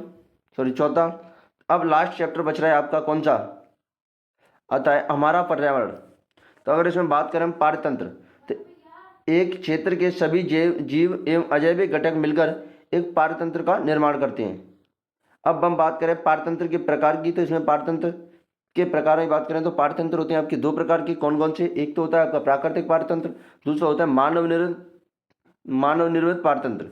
चौथा। अब लास्ट चैप्टर बच रहा है आपका कौन सा, आता है हमारा पर्यावरण। तो अगर इसमें बात करें पारतंत्र, तो एक क्षेत्र के सभी जीव एवं अजैविक घटक मिलकर एक पारतंत्र का निर्माण करते हैं। अब हम बात करें पारतंत्र के प्रकार की, तो इसमें पारतंत्र के प्रकार में बात करें तो पारतंत्र होते हैं आपके दो प्रकार के। कौन कौन से, एक तो होता है आपका प्राकृतिक पारतंत्र, दूसरा होता है मानव निर्मित पारतंत्र।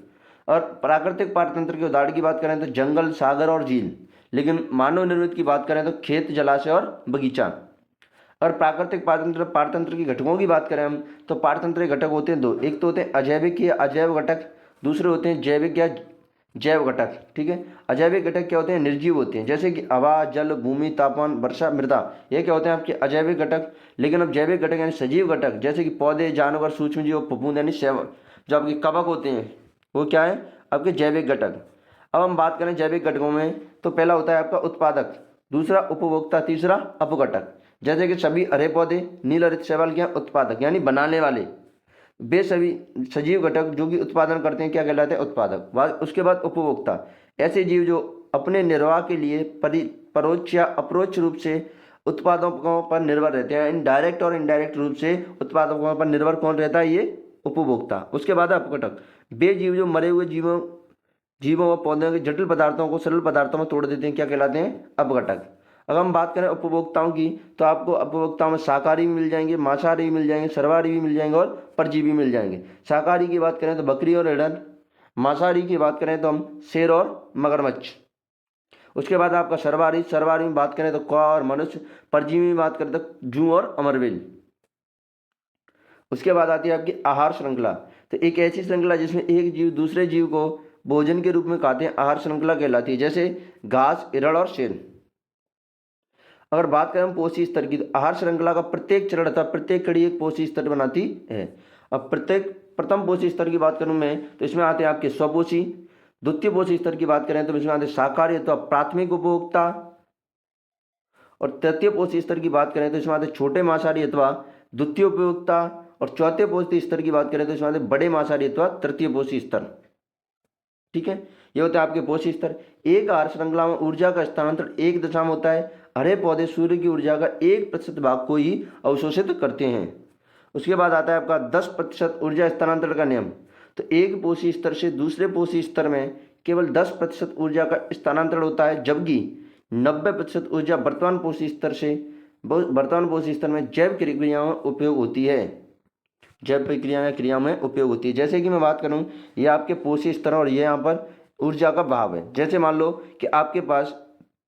और प्राकृतिक पारतंत्र के उदाहरण की बात करें तो जंगल, सागर और झील। लेकिन मानव निर्मित की बात करें तो खेत, जलाशय और बगीचा। और प्राकृतिक पारतंत्र के घटकों की बात करें हम तो पारतंत्र के घटक होते हैं दो, एक तो होते हैं अजैविक या अजैव घटक, दूसरे होते हैं जैविक या जैव घटक, ठीक है। अजैविक घटक क्या होते हैं? निर्जीव होते हैं, जैसे कि हवा, जल, भूमि, तापमान, वर्षा, मृदा, ये क्या होते हैं आपके अजैविक घटक। लेकिन अब जैविक घटक यानी सजीव घटक, जैसे कि पौधे, जानवर, सूक्ष्मजीव, फफूंद यानी जो आपके कवक होते हैं, वो क्या है? आपके जैविक घटक। अब हम बात करें जैविक घटकों में, तो पहला होता है आपका उत्पादक, दूसरा उपभोक्ता, तीसरा अपघटक। जैसे कि सभी हरे पौधे, नील हरित शैवाल क्या? उत्पादक यानी बनाने वाले। वे सभी सजीव घटक जो कि उत्पादन करते हैं क्या कहलाते हैं? उत्पादक। उसके बाद उपभोक्ता, ऐसे जीव जो अपने निर्वाह के लिए परोक्ष या अपरोक्ष रूप से उत्पादकों पर निर्भर रहते हैं। इनडायरेक्ट और इनडायरेक्ट रूप से उत्पादकों पर निर्भर कौन रहता है? ये उपभोक्ता। उसके बाद अपघटक, वे जीव जो मरे हुए जीवों व पौधों के जटिल पदार्थों को सरल पदार्थों में तोड़ देते हैं, क्या कहलाते हैं? अपघटक। अगर हम बात करें उपभोक्ताओं की, तो आपको उपभोक्ताओं में शाकाहारी भी मिल जाएंगे, मांसाहारी भी मिल जाएंगे, सर्वाहारी भी मिल जाएंगे और परजीवी मिल जाएंगे। शाकाहारी की बात करें तो बकरी और हिरण, मांसाहारी की बात करें तो हम शेर और मगरमच्छ। उसके बाद आपका सर्वाहारी में बात करें तो कौवा और मनुष्य, परजीवी में बात करें तो जूं और अमरवेल। उसके बाद आती है आपकी आहार श्रृंखला, तो एक ऐसी श्रृंखला जिसमें एक जीव दूसरे जीव को भोजन के रूप में खाते हैं, आहार श्रृंखला कहलाती है, जैसे घास, हिरण और शेर। अगर बात करें हम पोषी स्तर की, तो आहार श्रृंखला का प्रत्येक चरण अथवा प्रत्येक कड़ी एक पोषी स्तर बनाती है। अब प्रथम पोषी स्तर की बात करूं मैं, तो इसमें आते हैं आपके स्वपोषी। द्वितीय पोषी स्तर की बात करें तो इसमें आते हैं शाकाहारी अथवा प्राथमिक उपभोक्ता। और तृतीय पोषी स्तर की बात करें तो इसमें आते हैं छोटे मांसाहारी अथवा द्वितीय उपभोक्ता। और चौथे पोषी स्तर की बात करें तो इसमें आते हैं बड़े मांसाहारी अथवा तृतीय पोषी स्तर, ठीक है। ये होता है आपके पोषी स्तर। एक आहार श्रृंखला में ऊर्जा का स्थानांतरण एक दिशा में होता है। हरे पौधे सूर्य की ऊर्जा का 1% भाग को ही अवशोषित करते हैं। उसके बाद आता है आपका 10% ऊर्जा स्थानांतरण का नियम। तो एक पोषी स्तर से दूसरे पोषी स्तर में केवल 10% ऊर्जा का स्थानांतरण होता है, जबकि 90% ऊर्जा वर्तमान पोषी स्तर में जैव क्रियाओं में उपयोग होती है। जैव क्रिया में उपयोग होती है। जैसे कि मैं बात करूं, ये आपके पोषी स्तर और ये यहाँ पर ऊर्जा का भाव है। जैसे मान लो कि आपके पास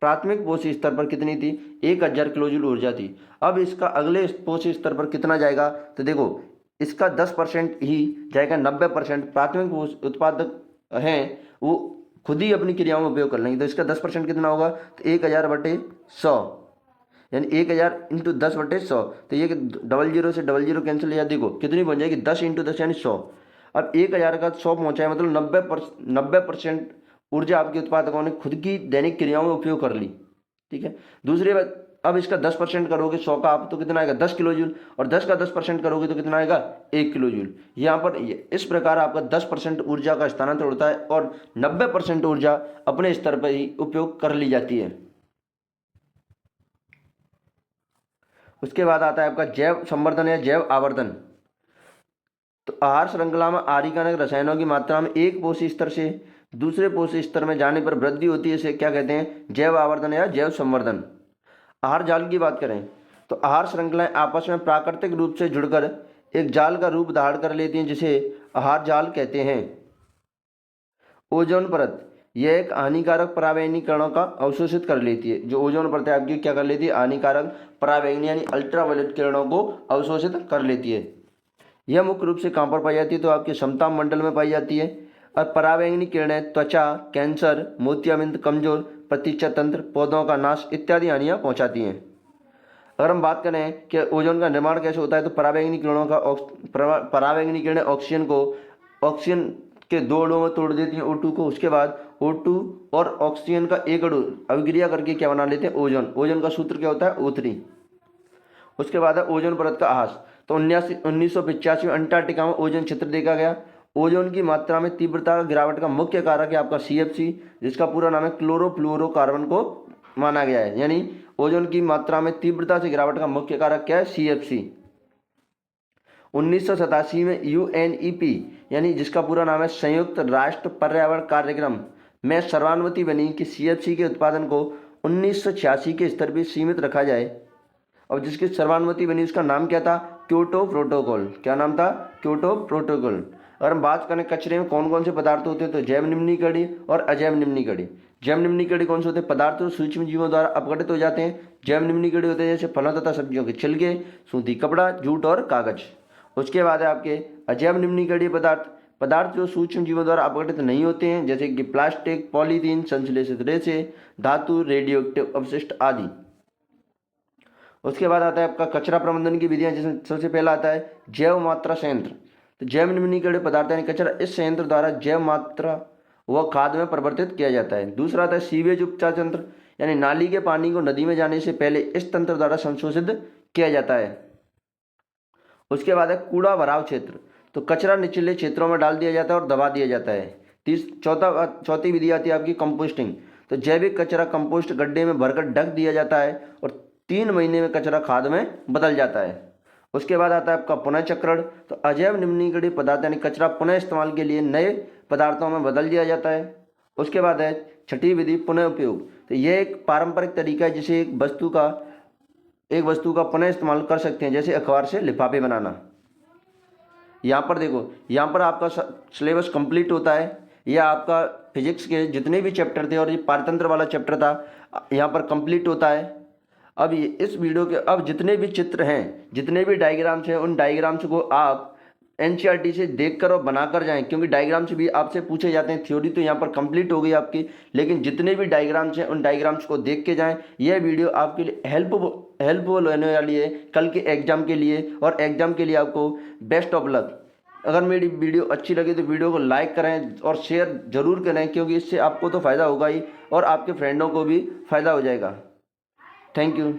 प्राथमिक पोषी स्तर पर कितनी थी? 1000 किलो जूल ऊर्जा थी। अब इसका अगले पोषी स्तर पर कितना जाएगा? तो देखो, इसका 10% ही जाएगा। 90% प्राथमिक उत्पादक हैं वो खुद ही अपनी क्रियाओं में उपयोग कर लेंगे। तो इसका 10% कितना होगा? तो 1000/100, यानी 1000 इंटू 10/100। तो ये 00 से 00 कैंसिल, या देखो कितनी बन जाएगी? 10 इंटू 10 यानी 100। अब 1000 का 100 पहुँचा है, मतलब 90% ऊर्जा आपके उत्पादकों ने खुद की दैनिक क्रियाओं में उपयोग कर ली, ठीक है। दूसरी बात, अब इसका 10% करोगे 100 का आप, तो कितना आएगा? 10 किलो जूल। और 10 का 10% करोगे तो कितना आएगा? 1 किलो जूल। यहाँ पर इस प्रकार आपका 10% ऊर्जा का स्थानांतरण होता है और 90% ऊर्जा अपने स्तर पर ही उपयोग कर ली जाती है। उसके बाद आता है आपका जैव संवर्धन या जैव आवर्धन। तो आहार श्रृंखला में आहारिक रसायनों की मात्रा में एक पोषी स्तर से दूसरे पोषी स्तर में जाने पर वृद्धि होती है, इसे क्या कहते हैं? जैव आवर्धन या जैव संवर्धन। आहार जाल की बात करें तो आहार श्रृंखलाएं आपस में प्राकृतिक रूप से जुड़कर एक जाल का रूप धारण कर लेती हैं, जिसे आहार जाल कहते हैं। ओजोन परत, यह एक हानिकारक पराबैंगनी किरणों का अवशोषित कर लेती है। जो ओजोन परत है आपकी क्या कर लेती है? हानिकारक पराबैंगनी यानी अल्ट्रावायलेट किरणों को अवशोषित कर लेती है। यह मुख्य रूप से कहाँ पर पाई जाती है? तो आपके समताप मंडल में पाई जाती है। और पराबैंगनी किरणें त्वचा, कैंसर, मोतियाबिंद, कमजोर प्रतिरक्षा तंत्र, पौधों का नाश इत्यादि हानियाँ पहुँचाती हैं। अगर हम बात करें कि ओजोन का निर्माण कैसे होता है, तो पराबैंगनी किरणें ऑक्सीजन के 2 अणुओं में तोड़ देती हैं, O2 को। उसके बाद O2 और ऑक्सीजन का एक अणु अभिक्रिया करके क्या बना लेते हैं? ओजोन। ओजोन का सूत्र क्या होता है? O3। उसके बाद है ओजोन परत का ह्रास। तो 1985 में अंटार्कटिका में ओजोन क्षेत्र देखा गया। ओजोन की मात्रा में तीव्रता गिरावट का मुख्य कारक है आपका CFC, जिसका पूरा नाम है क्लोरोफ्लोरोकार्बन को माना गया है। यानी ओजोन की मात्रा में तीव्रता से गिरावट का मुख्य कारक क्या है? CFC। 1987 में UNEP यानी जिसका पूरा नाम है संयुक्त राष्ट्र पर्यावरण कार्यक्रम में सर्वानुमति बनी कि CFC के उत्पादन को 1986 के स्तर पर सीमित रखा जाए। और जिसकी सर्वानुमति बनी उसका नाम क्या था? Kyoto protocol. क्या नाम था? Kyoto protocol. अगर हम बात करें कचरे में कौन कौन से पदार्थ होते हैं, तो जैव निम्नीकणी और अजैव निम्नीकणी। जैव निम्नीकणी कौन से होते हैं? पदार्थ जो सूक्ष्म जीवों द्वारा अपघटित हो जाते हैं। जैव निम्नीकणी होते हैं जैसे फलों तथा सब्जियों के छिलके, सूती कपड़ा, जूट और कागज। उसके बाद है आपके अजैव निम्नीकणी पदार्थ, पदार्थ जो सूक्ष्म जीवों द्वारा अपघटित नहीं होते हैं, जैसे कि प्लास्टिक, पॉलीथीन, संश्लेषित रेशे, धातु, रेडियोएक्टिव अपशिष्ट आदि। उसके बाद आता है आपका कचरा प्रबंधन की विधियां, जिसमें सबसे पहला आता है जैव मात्रा संयंत्र। तो जैव निम्नीकरण पदार्थ यानी कचरा इस संयंत्र द्वारा जैव मात्रा व खाद में परिवर्तित किया जाता है। दूसरा आता है सीवेज उपचार तंत्र, यानी नाली के पानी को नदी में जाने से पहले इस तंत्र द्वारा संशोधित किया जाता है। उसके बाद है कूड़ा भराव क्षेत्र। तो कचरा निचले क्षेत्रों में डाल दिया जाता है और दबा दिया जाता है। चौथी विधि आती है आपकी कंपोस्टिंग। तो जैविक कचरा कंपोस्ट गड्ढे में भरकर ढक दिया जाता है और 3 महीने में कचरा खाद में बदल जाता है। उसके बाद आता है आपका पुनः चक्रण। तो अजैव निम्नीकरणीय पदार्थ यानी कचरा पुनः इस्तेमाल के लिए नए पदार्थों में बदल दिया जाता है। उसके बाद है छठी विधि पुनः उपयोग। तो यह एक पारंपरिक तरीका है जिसे एक वस्तु का पुनः इस्तेमाल कर सकते हैं, जैसे अखबार से लिफाफे बनाना। यहाँ पर देखो, यहाँ पर आपका सिलेबस कंप्लीट होता है। यह आपका फिजिक्स के जितने भी चैप्टर थे और ये पारतंत्र वाला चैप्टर था, यहाँ पर कंप्लीट होता है। अब ये इस वीडियो के अब जितने भी चित्र हैं, जितने भी डायग्राम्स हैं, उन डायग्राम्स को आप एनसीईआरटी से देखकर और बनाकर जाएं, क्योंकि डायग्राम्स भी आपसे पूछे जाते हैं। थ्योरी तो यहाँ पर कंप्लीट हो गई आपकी, लेकिन जितने भी डायग्राम्स हैं उन डायग्राम्स को देख के जाएं। यह वीडियो आपके लिए हेल्पफुल होने वाली है कल के एग्जाम के लिए, और एग्जाम के लिए आपको बेस्ट ऑफ लक। अगर मेरी वीडियो अच्छी लगी तो वीडियो को लाइक करें और शेयर जरूर करें, क्योंकि इससे आपको तो फ़ायदा होगा ही और आपके फ्रेंडों को भी फ़ायदा हो जाएगा। Thank you.